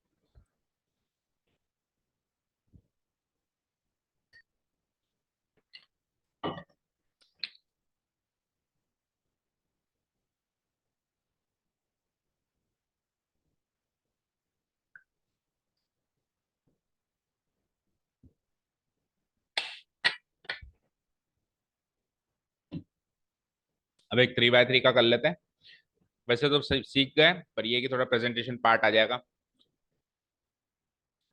अब एक 3 by 3 का कर लेते हैं। वैसे तो सीख गए, पर ये कि थोड़ा प्रेजेंटेशन पार्ट आ जाएगा,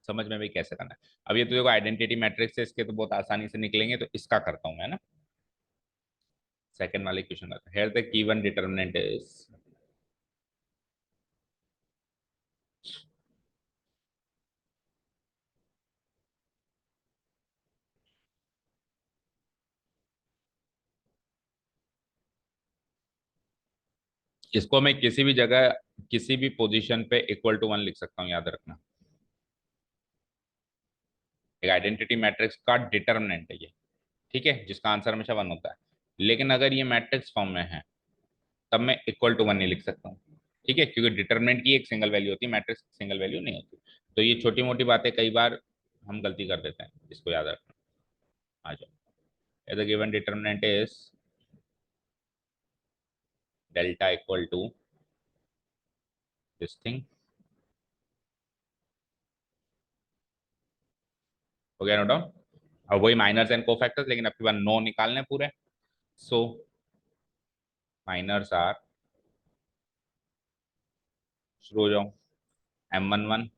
समझ में भी कैसे करना है। अब ये तो देखो आइडेंटिटी मैट्रिक्स है, इसके तो बहुत आसानी से निकलेंगे, तो इसका करता हूं मैं ना। सेकंड वाले क्वेश्चन आता है, here the given determinant is, इसको मैं किसी भी जगह किसी भी पोजीशन पे इक्वल टू वन लिख सकता हूँ, याद रखना। एक आइडेंटिटी मैट्रिक्स का डिटर्मिनेंट है ये, ठीक है, जिसका आंसर हमेशा वन होता है। लेकिन अगर ये मैट्रिक्स फॉर्म में है तब मैं इक्वल टू वन नहीं लिख सकता हूँ, ठीक है, क्योंकि डिटर्मिनेंट की एक सिंगल वैल्यू होती है, मैट्रिक्स सिंगल वैल्यू नहीं होती। तो ये छोटी मोटी बातें कई बार हम गलती कर देते हैं, इसको याद रखना। आ जाओ, the given determinant is delta equal to this thing. हो गया नोट डाउन। अब वही माइनर्स एंड कोफैक्टर्स, लेकिन आपके पास नो निकालने पूरे। सो माइनर्स आर, शुरू हो जाओ, M11,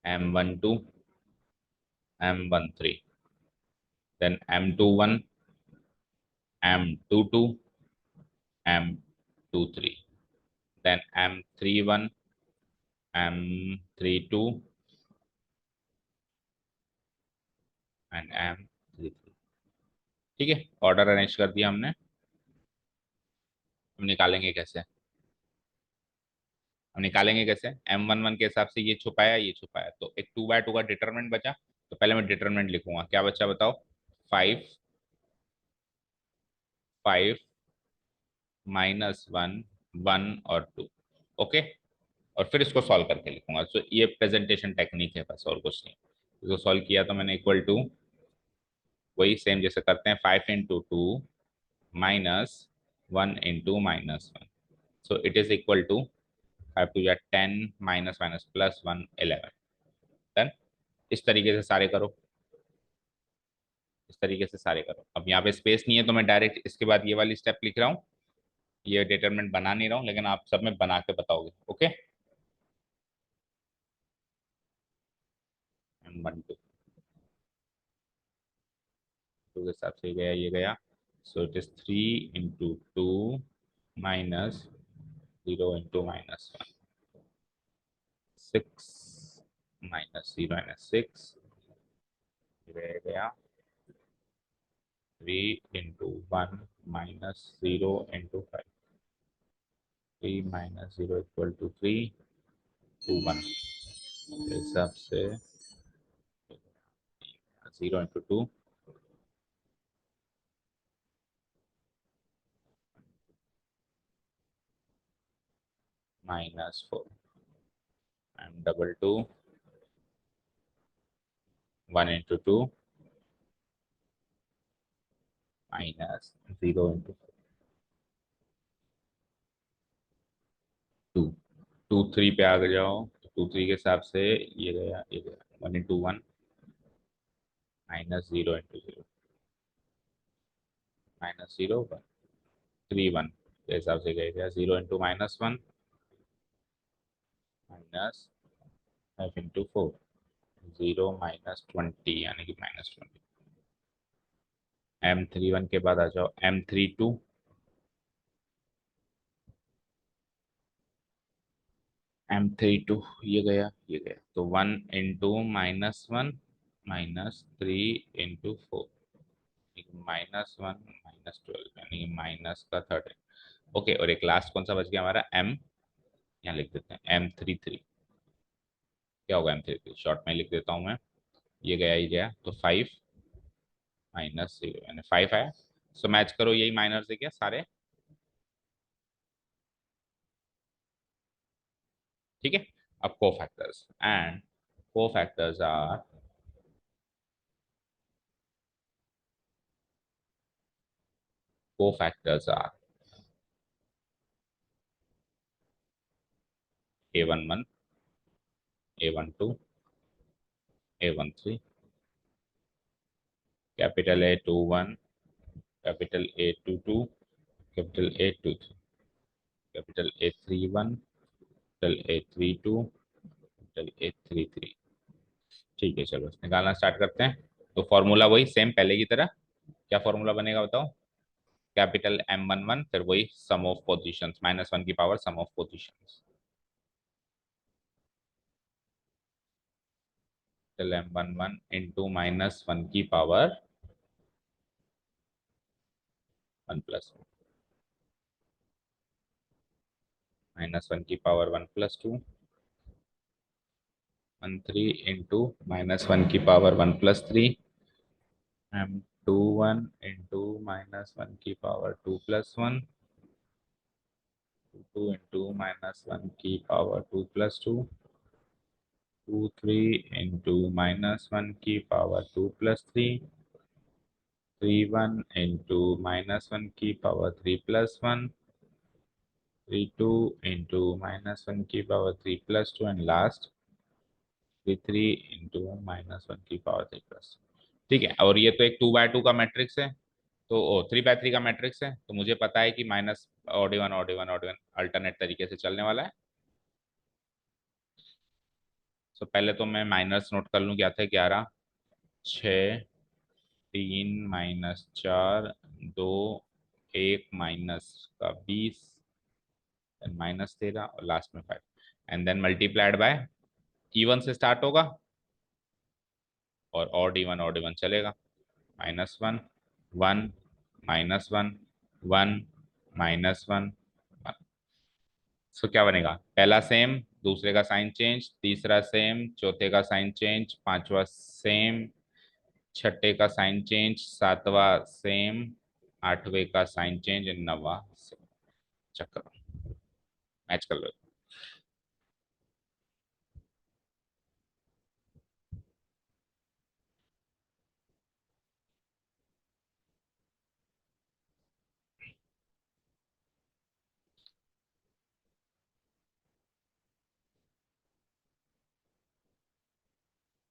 M12, M13, then M21, M22, M23, then M31, M32 and M33। ठीक है, ऑर्डर अरेंज कर दिया हमने। हम निकालेंगे कैसे? हम निकालेंगे कैसे? M11 के हिसाब से ये छुपाया, ये छुपाया, तो एक 2 बाय 2 का डिटरमिनेंट बचा। तो पहले मैं डिटरमिनेंट लिखूंगा, क्या बचा बताओ? 5, 5, -1, 1 और 2। ओके, और फिर इसको सॉल्व करके लिखूंगा। तो ये प्रेजेंटेशन टेक्निक है बस, और कुछ नहीं। इसको सॉल्व किया तो मैंने इक्वल टू, वही सेम जैसे करते हैं, 5 × 2 -1 × -1। So it is equal to 5 × 2 = 10, minus minus plus 1, 11। Done. इस तरीके से सारे करो, इस तरीके से सारे करो। अब यहाँ पे स्पेस नहीं है तो मैं डायरेक्ट इसके बाद ये वाली स्टेप लिख रहा हूँ। ये डिटरमिनेंट बना नहीं रहा हूँ, लेकिन आप सब में बना के बताओगे। ओके, M12 टू के हिसाब से गया, ये गया। सो इट इज 3 × 2 -0 × -1, 6 -0 - 6 रह गया। 3 × 1 -0 × 5, 3 - 0 = 3, 2 1 हिसाब से 0 × 2 -4, M22 1 × 2 -0 × 2। 2 3 पे आ जाओ, 2 3 के हिसाब से ये गया, ये गया। 1 × 1 -0 × 0 -0 1, 3 1 के हिसाब से गया 0 × -1 -5 × 4, 0 -20 यानी कि -20। M31 के बाद आ जाओ, M32, M32 ये गया, ये गया। तो 1 × -1 -3 × 4, -1 -12 यानी कि माइनस का थर्ड। ओके, और एक लास्ट कौन सा बच गया हमारा? M, यहाँ लिख देते हैं M33। क्या होगा M33? शॉर्ट में लिख देता हूँ मैं, ये गया, ये गया। तो 5 -0 यानी 5 आया। सो मैच करो, यही माइनर से क्या सारे। ठीक है, अब cofactors and cofactors are, cofactors are A11, A12, A13, capital A21, capital A22, capital A23, capital A31, capital A32, capital A33। ठीक है, चलो निकालना स्टार्ट करते हैं। तो फॉर्मूला वही सेम पहले की तरह। क्या फॉर्मूला बनेगा बताओ? कैपिटल M11, फिर वही सम ऑफ पोजीशंस, -1 की power sum of positions. Capital M11 into -1 की पावर 1 + 1। -1 की पावर 1+2, 13 इंटू -1 की पावर 1+3, m21 इंटू -1 की पावर 2+1, 2 इंटू -1 की पावर 2+2, 23 इंटू -1 की पावर 2+3, 31 इंटू -1 की पावर 3+1, 32 इंटू -1 की पावर 3+2 एंड लास्ट 33 इंटू -1 की पावर 3+। ठीक है, और ये तो एक 2x2 का मैट्रिक्स है, तो 3x3 का मैट्रिक्स है, तो मुझे पता है कि minus odd 1 odd 1 odd 1 alternate तरीके से चलने वाला है। तो पहले तो मैं माइनस नोट कर लूँ, क्या थे 11, 6, 3 -4, 2, 1 माइनस का 20, -13 और लास्ट में 5, and then multiplied by even से स्टार्ट होगा और ऑड 1 चलेगा, -1, 1, -1, 1, -1। सो क्या बनेगा, पहला सेम, दूसरे का साइन चेंज, तीसरा सेम, चौथे का साइन चेंज, पांचवा सेम, छठे का साइन चेंज, सातवां सेम, आठवें का साइन चेंज, नवा सेम। चक्कर मैच कर लो।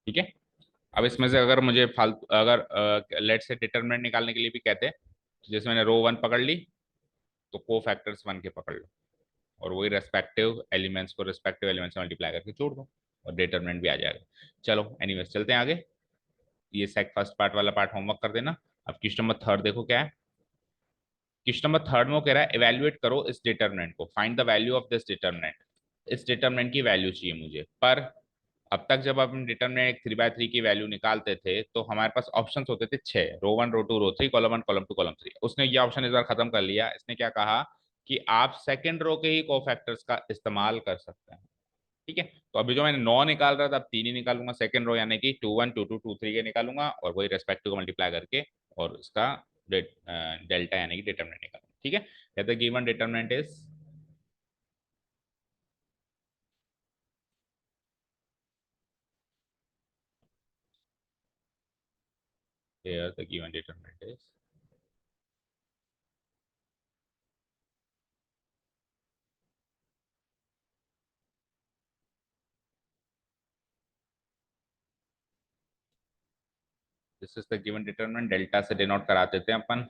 ठीक है, अब इसमें से अगर मुझे फालतू, अगर लेट से डिटरमिनेंट निकालने के लिए भी कहते हैं, तो जैसे मैंने रो 1 पकड़ ली, तो को फैक्टर्स 1 के पकड़ लो, और वही रेस्पेक्टिव एलिमेंट्स को रेस्पेक्टिव एलिमेंट्स से मल्टीप्लाई करके जोड़ दो, और डिटरमिनेंट भी आ जाएगा। चलो एनीवेज चलते हैं आगे। ये सेक फर्स्ट पार्ट वाला पार्ट होमवर्क कर देना। अब क्वेश्चन नंबर थर्ड देखो क्या है। क्वेश्चन नंबर थर्ड में वो कह रहा है इवेल्युएट करो इस डिटरमिनेंट को, find the value of this determinant. इस डिटरमिनेंट की वैल्यू चाहिए मुझे, पर अब तक जब हम डिटरमिनेंट 3x3 की वैल्यू निकालते थे तो हमारे पास ऑप्शंस होते थे 6, रो 1 रो 2 रो 3, कॉलम 1 कॉलम 2 कॉलम 3। उसने ये ऑप्शन इस बार खत्म कर लिया, इसने क्या कहा कि आप सेकंड रो के ही कोफैक्टर्स का इस्तेमाल कर सकते हैं। ठीक है, तो अभी जो मैंने 9 निकाल रहा था, अब 3 ही निकालूंगा सेकंड रो, यानी कि 2 1 2 2 2 3 के निकालूंगा, और वही रेस्पेक्टिव को मल्टीप्लाई करके और इसका डेल्टा यानी कि डिटरमिनेंट निकालूंगा। ठीक है, कहते हैं given determinant is, here the given determinant is, this is the given determinant, delta से डिनोट करा देते हैं अपन।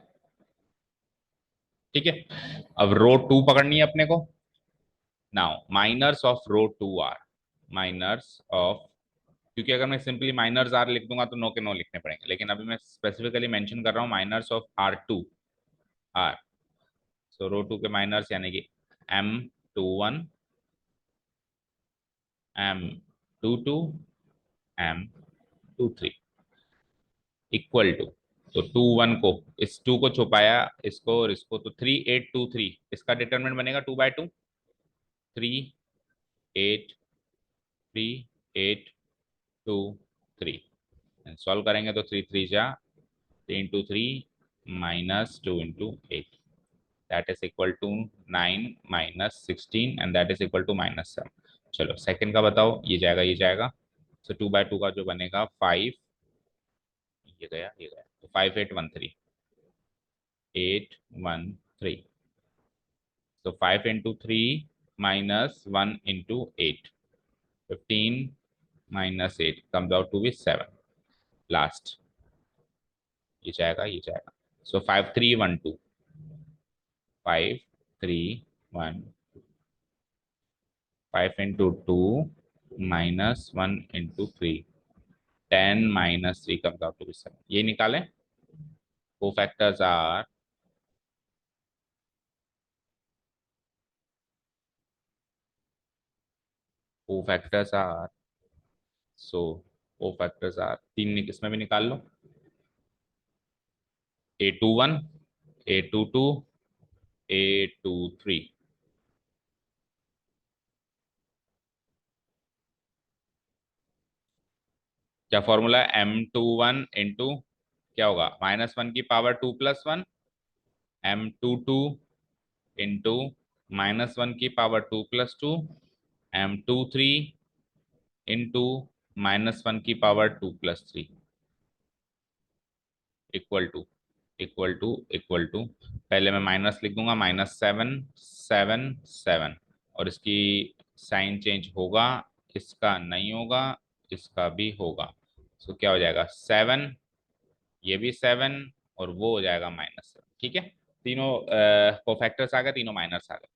ठीक है, अब रो 2 पकड़नी है अपने को। Now minors of row 2 are, minors of, क्योंकि अगर मैं सिंपली माइनर्स आर लिख दूंगा तो नो के नो लिखने पड़ेंगे, लेकिन अभी मैं स्पेसिफिकली मेंशन कर रहा हूँ माइनर्स ऑफ R2 आर। सो रो 2 के माइनर्स यानी कि M21, M22, M23 equal to, तो 2 1 को, इस 2 को छुपाया, इसको और इसको, तो 3 8 2 3, इसका डिटरमिनेंट बनेगा 2/2, 3 8 3 8 2 3। सॉल्व करेंगे तो 3 3 जा 3 × 3 -2 × 8, that is equal to 9 -16 and that is equal to -7। चलो सेकंड का बताओ, ये जाएगा ये जाएगा, तो 2/2 का जो बनेगा 5, ये गया, तो 5 8 1 3, 8 1 3, so 5 into 3 minus 1 into 8, 15 minus 8 comes out to be 7, last, ये जाएगा ये जाएगा, so 5 3 1 2, 5 3 1, 5 into 2 minus 1 into 3, 10 minus 3 comes out to be 7, ये निकालें। Co-factors are, co-factors are, so co-factors are, तीन इसमें भी निकाल लो, A21, A22, A23, क्या फॉर्मूला है, m21 इंटू क्या होगा, -1 की पावर 2+1, m22 इंटू -1 की पावर 2+2, m23 इंटू -1 की power 2+3 equal to equal to पहले मैं माइनस लिख दूंगा, -7 7 7, और इसकी साइन चेंज होगा, इसका नहीं होगा, इसका भी होगा। सो क्या हो जाएगा, 7, ये भी 7, और वो हो जाएगा -7। ठीक है, तीनों कोफैक्टर्स आ गए, तीनों माइनस आ गए।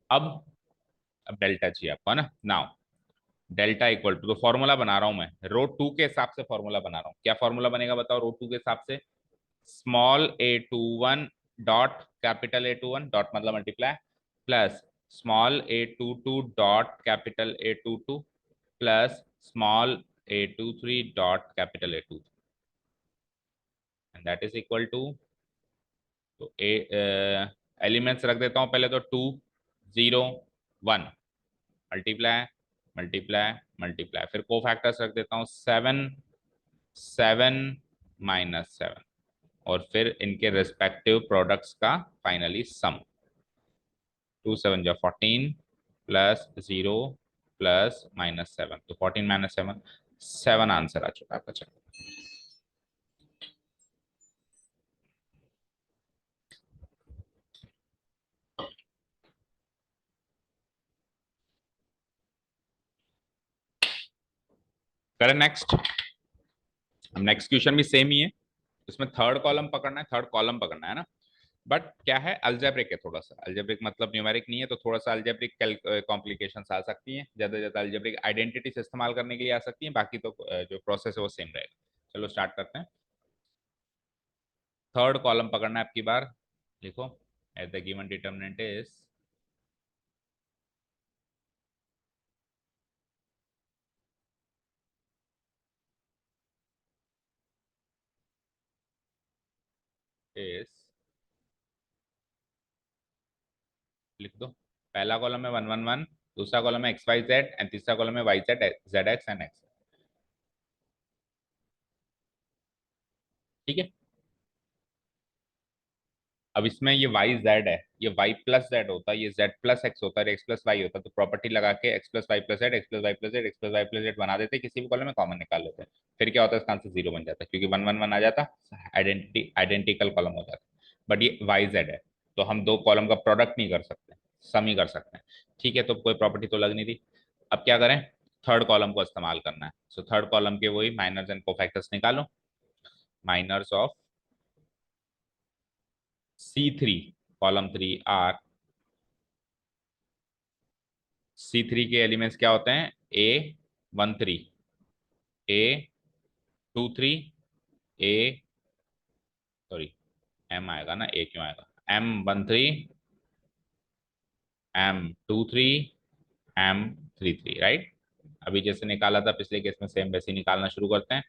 अब डेल्टा चाहिए आपको, है ना। नाउ डेल्टा इक्वल टू, तो फॉर्मूला बना रहा हूं मैं, रो 2 के हिसाब से फॉर्मूला बना रहा हूँ। क्या फॉर्मूला बनेगा बताओ रो 2 के हिसाब से, small a21 dot capital A21 dot मतलब multiply, plus small a22 dot capital A22 plus small a23 dot capital A23, and that is equal to, तो एलिमेंट्स रख देता हूं पहले, तो 2 0 1, मल्टीप्लाई मल्टीप्लाई मल्टीप्लाई, फिर कोफैक्टर्स रख देता हूँ, 7 7 -7, और फिर इनके रिस्पेक्टिव प्रोडक्ट्स का फाइनली सम, 2 7 जा 14 प्लस 0 प्लस -7, तो 14 -7 7 आंसर आ चुका है आपका। चलो करें नेक्स्ट। अब नेक्स्ट क्वेश्चन भी सेम ही है, इसमें थर्ड कॉलम पकड़ना है, थर्ड कॉलम पकड़ना है ना। बट क्या है, अल्जेब्रिक है, थोड़ा सा अल्जेब्रिक, मतलब न्यूमेरिक नहीं है, तो थोड़ा सा अल्जेब्रिक कॉम्प्लिकेशंस आ सकती हैं, ज्यादा से ज्यादा अल्जेब्रिक आइडेंटिटी से इस्तेमाल करने के लिए आ सकती हैं, बाकी तो जो प्रोसेस है वो सेम रहेगा। चलो स्टार्ट करते हैं। थर्ड कॉलम पकड़ना है आपकी बार, लिखो, at the given determinant is is, लिख दो। पहला कॉलम है 1 1 1, दूसरा कॉलम है XYZ, एंड तीसरा कॉलम है YZ ZX एंड X। ठीक है, अब इसमें ये वाई जेड है, ये वाई प्लस जेड होता है, ये जेड प्लस एक्स होता है, एक्स प्लस वाई होता है, तो प्रॉपर्टी लगा के x plus y plus z, x plus y plus z, x plus y plus z बना देते, किसी भी कॉलम में कॉमन निकाल लेते हैं, फिर क्या होता है, इसका आंसर 0 बन जाता है, क्योंकि 1 1 1 आ जाता, आइडेंटिकल कॉलम हो जाता। बट ये वाई जेड है, तो हम दो कॉलम का प्रोडक्ट नहीं कर सकते, सम ही कर सकते हैं। ठीक है, तो कोई प्रॉपर्टी तो लग नहीं थी। अब क्या करें, थर्ड कॉलम को इस्तेमाल करना है। सो थर्ड कॉलम के वही माइनर्स एंड कोफैक्टर्स निकालो, minors of C3, column 3 are, C3 के एलिमेंट्स क्या होते हैं, A13, A23, ए, सॉरी M आएगा ना, A क्यों आएगा, M13, M23, M33, राइट। अभी जैसे निकाला था पिछले केस में, सेम वैसे ही निकालना शुरू करते हैं।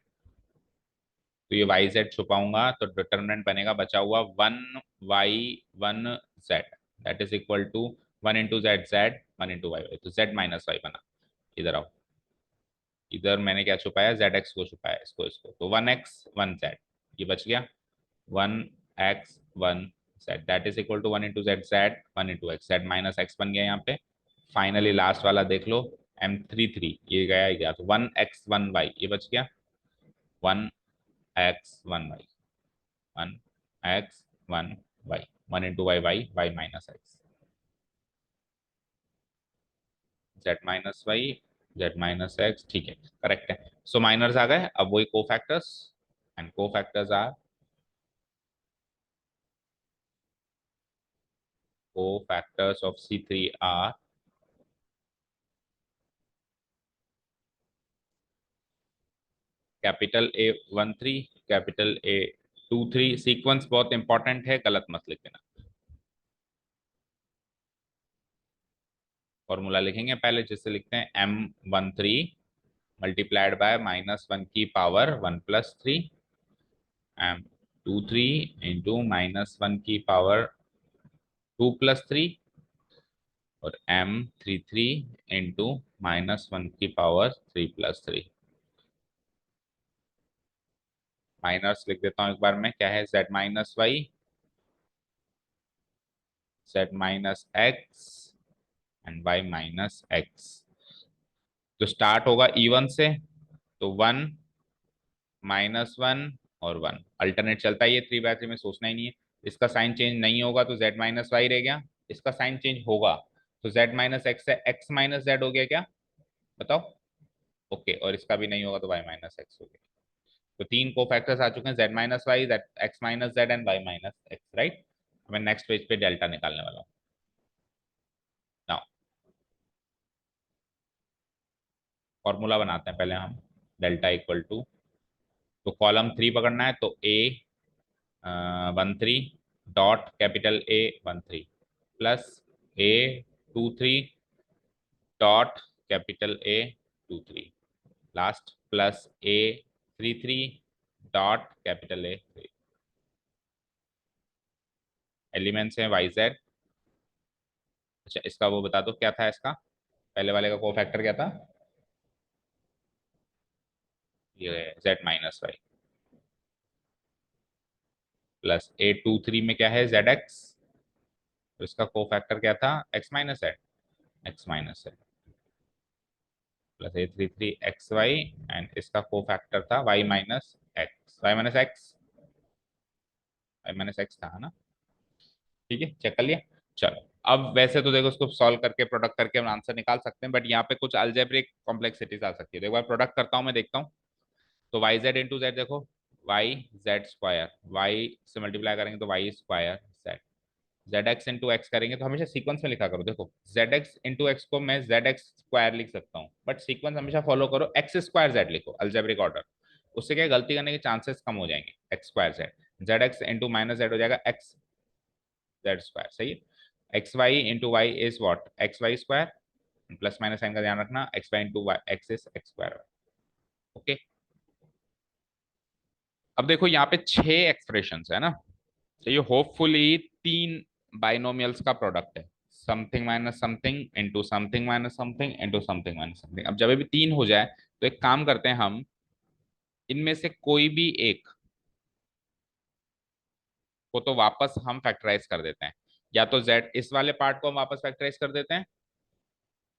तो ये वाई जेड छुपाऊंगा तो डिटर्मिनेंट बनेगा बचा हुआ 1 y 1 z, that is equal to 1 × z z, 1 × y y, तो z माइनस वाई बना। इधर आओ, इधर मैंने क्या छुपाया, जेड एक्स को छुपाया, इसको इसको, तो 1 x 1 z, ये बच गया 1 x 1 z, that is equal to 1 × z z, 1 × x, z minus x बन गया यहाँ पे। फाइनली लास्ट वाला देख लो, M33, ये गया ही गया, तो 1 x 1 y, ये बच गया 1 x 1 y, 1 x 1 y, 1 × y y minus x, z minus y, z minus x, ठीक है, करेक्ट है। सो माइनर्स आ गए, अब वही cofactors, and cofactors are, cofactors of C3 are capital A13, capital A23, sequence बहुत इंपॉर्टेंट है, गलत मत लिख देना। फॉर्मूला लिखेंगे पहले, जिससे लिखते हैं M13 मल्टीप्लाइड बाय -1 की पावर 1+3, M23 इंटू -1 की पावर 2+3, और M33 इंटू -1 की पावर 3+3। माइनस लिख देता हूँ एक बार में, क्या है, z minus y, z minus x and y minus x. तो स्टार्ट होगा E1 से, तो 1 -1 और 1 अल्टरनेट चलता है, ये 3/3 में सोचना ही नहीं है। इसका साइन चेंज नहीं होगा तो z माइनस वाई रह गया, इसका साइन चेंज होगा तो z माइनस एक्स से x माइनस जेड हो गया क्या, बताओ। ओके, और इसका भी नहीं होगा तो y माइनस एक्स हो गया। तो तीन को फैक्टर्स आ चुके हैं, z minus y, x minus z and y minus x, right. मैं नेक्स्ट पेज पे डेल्टा निकालने वाला हूँ नाउ। फॉर्मूला बनाते हैं पहले हम, डेल्टा इक्वल टू, तो कॉलम 3 पकड़ना है, तो a 13 dot capital A 13 plus A 23 dot capital A 23 last plus A 33 dot capital A 3। Elements हैं वाई जेड। अच्छा, इसका वो बता दो क्या था, इसका पहले वाले का कोफैक्टर क्या था, ये z minus y, plus A 23 में क्या है, जेड एक्स, तो इसका कोफैक्टर क्या था, x minus z, x minus z, plus A 33 x y, and इसका कोफैक्टर था y minus x, y minus x, y minus x था ना। ठीक है, चेक कर लिया। चलो, अब वैसे तो देखो उसको सॉल्व करके प्रोडक्ट करके हम आंसर निकाल सकते हैं, बट यहाँ पे कुछ अलजेब्रिक कॉम्प्लेक्सिटीज आ सकती है। देखो, एक बार प्रोडक्ट करता हूँ मैं, देखता हूँ। तो वाई जेड इंटू जेड, देखो वाई जेड स्क्वायर, वाई से मल्टीप्लाई करेंगे तो y square z, z x into x करेंगे तो हमेशा सीक्वेंस में लिखा करो। देखो, जेड एक्स इंटू एक्स को मैं जेड एक्स स्क्वायर लिख सकता हूँ, बट सीक्वेंस हमेशा फॉलो करो, एक्स स्क्वायर जेड लिखो, अल्जेब्रिक ऑर्डर। उससे क्या है, गलती करने के चांसेस कम हो जाएंगे। X square z, z x into minus z हो जाएगा एक्स जेड स्क्वायर, सही है। X Y into y is what, x y square, plus minus sign का ध्यान रखना, x Y into y x is x square. Okay, अब देखो यहाँ पे 6 एक्सप्रेशन है ना, तो ये होपफुली 3 बाइनोमियल्स का प्रोडक्ट है, something minus something into something minus something into something minus something. अब जब भी 3 हो जाए तो एक काम करते हैं हम, इनमें से कोई भी एक को तो वापस हम फैक्टराइज कर देते हैं, या तो z इस वाले पार्ट को हम वापस फैक्टराइज कर देते हैं,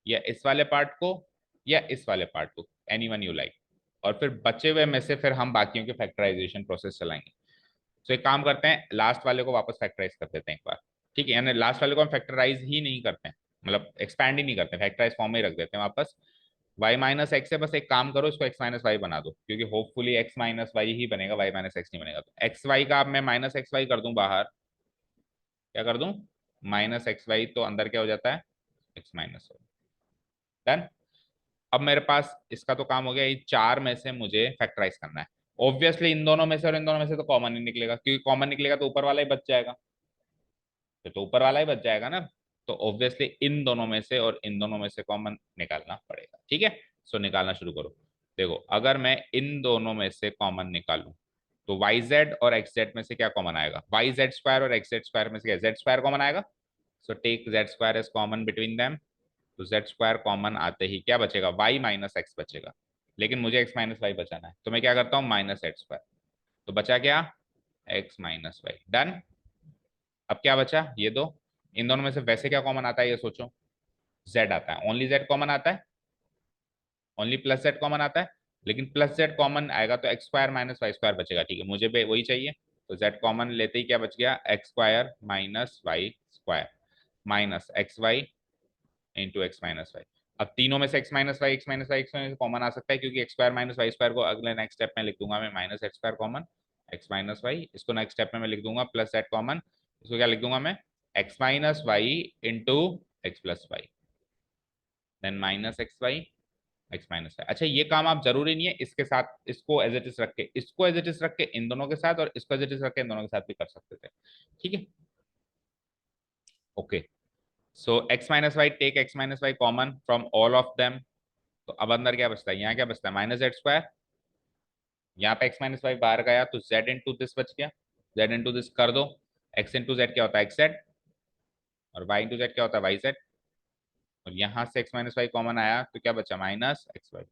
या इस वाले पार्ट को, या इस वाले पार्ट को, एनी वन यू लाइक। और फिर बचे हुए में से फिर हम बाकियों के फैक्टराइजेशन प्रोसेस चलाएंगे। तो एक काम करते हैं, लास्ट वाले को वापस फैक्टराइज कर देते हैं एक बार। ठीक है, यानी लास्ट वाले को हम फैक्टराइज ही नहीं करते हैं, मतलब एक्सपैंड ही नहीं करते, फैक्टराइज फॉर्म में ही रख देते हैं वापस। y माइनस एक्स से बस एक काम करो, इसको x माइनस वाई बना दो, क्योंकि hopefully x minus why he बनेगा, y माइनस एक्स नहीं बनेगा। तो एक्स वाई का अब मैं माइनस एक्स वाई कर दूं बाहर, क्या कर दूं, माइनस एक्स वाई, तो अंदर क्या हो जाता है, x माइनस वाई। डन। अब मेरे पास इसका तो काम हो गया, ये 4 में से मुझे फैक्टराइज करना है। ऑब्वियसली इन दोनों में से और इन दोनों में से तो कॉमन ही निकलेगा, क्योंकि कॉमन निकलेगा तो ऊपर वाला ही बच जाएगा, तो ऊपर वाला ही बच जाएगा ना। तो ऑब्वियसली इन दोनों में से और इन दोनों में से कॉमन निकालना पड़ेगा। ठीक है, सो निकालना शुरू करो। देखो, अगर मैं इन दोनों में से कॉमन निकालूं तो वाई जेड और एक्स जेड में से क्या कॉमन आएगा, वाई जेड स्क्वायर और एक्स जेड स्क्वायर में से क्या जेड स्क्वायर कॉमन आएगा। So take z square is common between them. तो जेड स्क्वायर कॉमन आते ही क्या बचेगा, वाई माइनस एक्स बचेगा। लेकिन मुझे एक्स माइनस वाई बचाना है, तो मैं क्या करता हूँ, माइनस एक्स स्क्वायर। तो बचा क्या, एक्स माइनस वाई। डन। अब क्या बचा, ये दो, इन दोनों में से वैसे क्या कॉमन आता है, ये सोचो, जेड आता है, ओनली जेड कॉमन आता है, ओनली प्लस जेड कॉमन आता है। लेकिन प्लस जेड कॉमन आएगा तो x square minus Y square बचेगा, ठीक है, मुझे भी वही चाहिए। तो जेड कॉमन लेते ही क्या बच गया, X square minus Y square, minus x Y into X minus Y. अब तीनों में से X minus Y, x minus Y, x minus common आ सकता है, क्योंकि X square minus Y square को अगले नेक्स्ट स्टेप में लिख दूंगा मैं minus X square common, X minus Y. इसको नेक्स्ट स्टेप में मैं लिख दूंगा प्लस जेड कॉमन, इसको क्या लिख दूंगा मैं, x minus y into x plus y, then minus x y, x minus y. अच्छा, ये काम आप जरूरी नहीं है इसके साथ, इसको एज इट इज रख के, इसको एज इट इज रख के इन दोनों के साथ, और इसको एज इट इज रख के इन दोनों के साथ भी कर सकते थे। ठीक है, okay. So x minus y, take x minus y common from all of them. तो अब अंदर क्या बचता है, यहाँ क्या बचता है, माइनस जेड स्क्वायर, यहाँ पे एक्स माइनस वाई बाहर गया तो जेड इंटू दिस बच गया, जेड इंटू दिस कर दो, एक्स इंटू जेड क्या होता है, एक्स जेड, और वाई इंटू जेड क्या होता है, वाई जेड। और यहाँ से एक्स माइनस वाई कॉमन आया तो क्या बचा, माइनस एक्स वाई।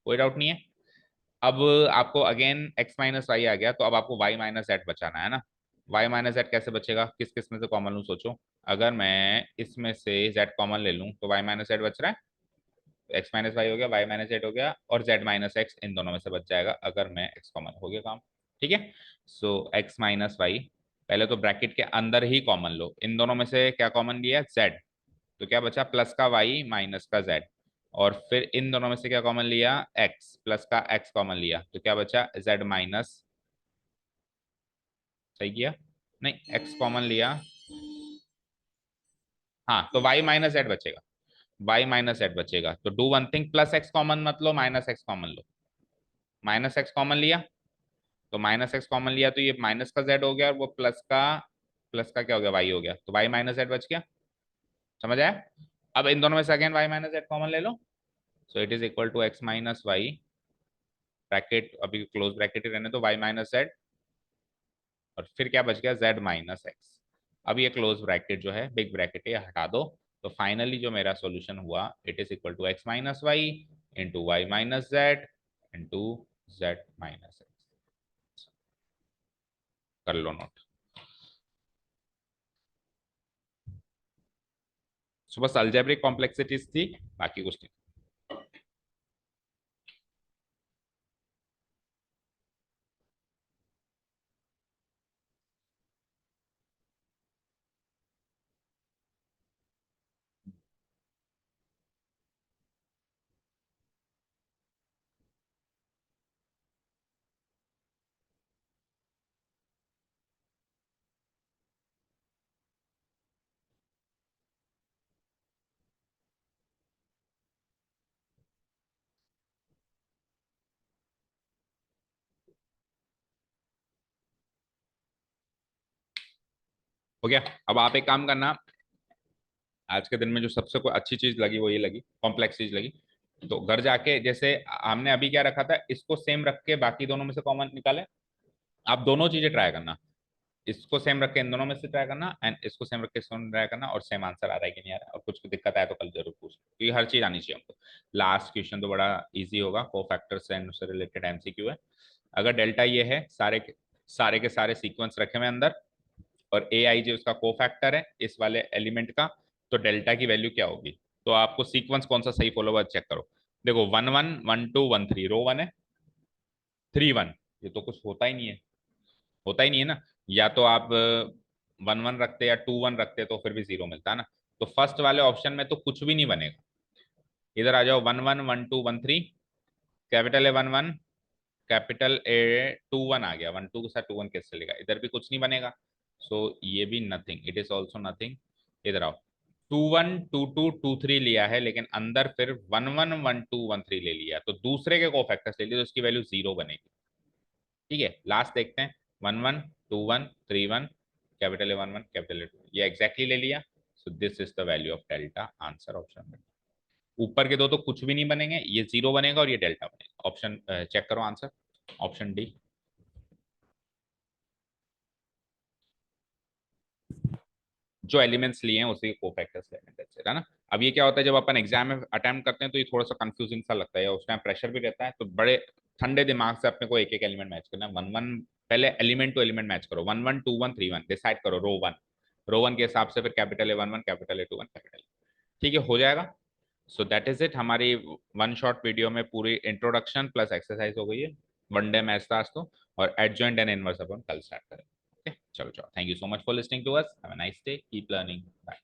कोई डाउट नहीं है। अब आपको अगेन x माइनस वाई आ गया, तो अब आपको y माइनस जेड बचाना है ना। y माइनस जेड कैसे बचेगा, किस किस में से कॉमन लूँ सोचो। अगर मैं इसमें से z कॉमन ले लूँ तो y माइनस जेड बच रहा है, एक्स माइनस वाई हो गया, वाई माइनस जेड हो गया, और जेड माइनस एक्स इन दोनों में से बच जाएगा अगर मैं एक्स कॉमन, हो गया काम। ठीक है, सो एक्स माइनस वाई, पहले तो ब्रैकेट के अंदर ही कॉमन लो, इन दोनों में से क्या कॉमन लिया, जेड, तो क्या बचा प्लस का वाई माइनस का जेड, और फिर इन दोनों में से क्या कॉमन लिया, एक्स, प्लस का एक्स कॉमन लिया, तो क्या बचा जेड माइनस, सही किया, नहीं एक्स कॉमन लिया, हाँ तो वाई माइनस जेड बचेगा, वाई माइनस जेड बचेगा, तो do one thing, plus x common मत लो, माइनस एक्स कॉमन लो, माइनस एक्स कॉमन लिया, तो माइनस एक्स कॉमन लिया तो ये माइनस का जेड हो गया, और वो प्लस का क्या हो गया, वाई हो गया, तो वाई माइनस जेड बच गया, समझ आया। अब इन दोनों में से again Y minus Z common ले लो, so it is equal to x minus Y, bracket अभी क्लोज ब्रैकेट ही रहने, तो वाई माइनस जेड, और फिर क्या बच गया, जेड माइनस एक्स। अब ये क्लोज ब्रैकेट जो है, बिग ब्रैकेट, ये हटा दो, तो फाइनली जो मेरा सॉल्यूशन हुआ, it is equal to x minus y into y minus z into z minus x. कर लो नोट। सो बस अलजेब्रिक कॉम्प्लेक्सिटीज थी, बाकी कुछ नहीं। हो गया। अब आप एक काम करना, आज के दिन में जो सबसे कोई अच्छी चीज लगी वो ये लगी, कॉम्प्लेक्स चीज लगी, तो घर जाके जैसे हमने अभी क्या रखा था, इसको सेम रख के बाकी दोनों में से कॉमन निकाले, आप दोनों चीजें ट्राई करना, इसको सेम रख के इन दोनों में से ट्राई करना, एंड इसको सेम रख के इसको ट्राई करना, और सेम आंसर आ रहा है कि नहीं आ रहा है, और कुछ दिक्कत आए तो कल जरूर पूछ, क्योंकि हर चीज आनी चाहिए हमको। लास्ट क्वेश्चन तो बड़ा इजी होगा, को फैक्टर्स एंड उससे रिलेटेड एमसीक्यू है। अगर डेल्टा ये है, सारे के सारे सीक्वेंस रखे हुए अंदर, और ए आई जी उसका को फैक्टर है इस वाले एलिमेंट का, तो डेल्टा की वैल्यू क्या होगी। तो आपको सीक्वेंस कौन सा सही फॉलो हुआ चेक करो। देखो 1 1 1 2 1 3 रो 1 है, 3 1, ये तो कुछ होता ही नहीं है, होता ही नहीं है ना। या तो आप 1 1 रखते या 2 1 रखते तो फिर भी जीरो मिलता है ना। तो फर्स्ट वाले ऑप्शन में तो कुछ भी नहीं बनेगा। इधर आ जाओ, 1 1 1 2 1 3, कैपिटल ए 1 1, कैपिटल ए 2 1 आ गया, 1 2 के साथ 2 1 कैसे चलेगा, इधर भी कुछ नहीं बनेगा, सो ये भी nothing, it is also nothing. इधर आओ, 2 1 2 2 2 3 लिया है, लेकिन अंदर फिर 1 1 1 2 1 3 ले लिया, तो दूसरे के कोफैक्टर्स ले लिए, तो उसकी वैल्यू जीरो बनेगी। ठीक है, लास्ट देखते हैं, 1 1 2 1 3 1, कैपिटल ए 1 1, कैपिटल ए 2, ये एग्जैक्टली ले लिया, so this is the value of delta, answer option में। ऊपर के दो तो कुछ भी नहीं बनेंगे, ये जीरो बनेगा और ये डेल्टा बनेगा, ऑप्शन चेक करो आंसर, ऑप्शन डी। जो एलिमेंट्स लिए हैं उसी कोफैक्टर्स लेने, that's it, है ना। अब ये क्या होता है, जब अपन एग्जाम में अटेम्प्ट करते हैं तो ये थोड़ा सा कंफ्यूजिंग सा लगता है, उस टाइम प्रेशर भी रहता है, तो बड़े ठंडे दिमाग से अपने को एक एक एलिमेंट मैच करना है, 1 1, पहले एलिमेंट टू एलिमेंट मैच करो, 1 1 2 1 3 1 डिसाइड करो, रो वन के हिसाब से फिर capital A 1 1, capital A 2 1, capital, ठीक है, हो जाएगा। सो दैट इज इट, हमारी वन शॉट वीडियो में पूरी इंट्रोडक्शन प्लस एक्सरसाइज हो गई है। वन डे मैच था आज तो, और एडजॉइंट एंड इनवर्स अपन कल स्टार्ट करें। ओके, चलो चलो, thank you so much for listening to us, have a nice day, keep learning, bye.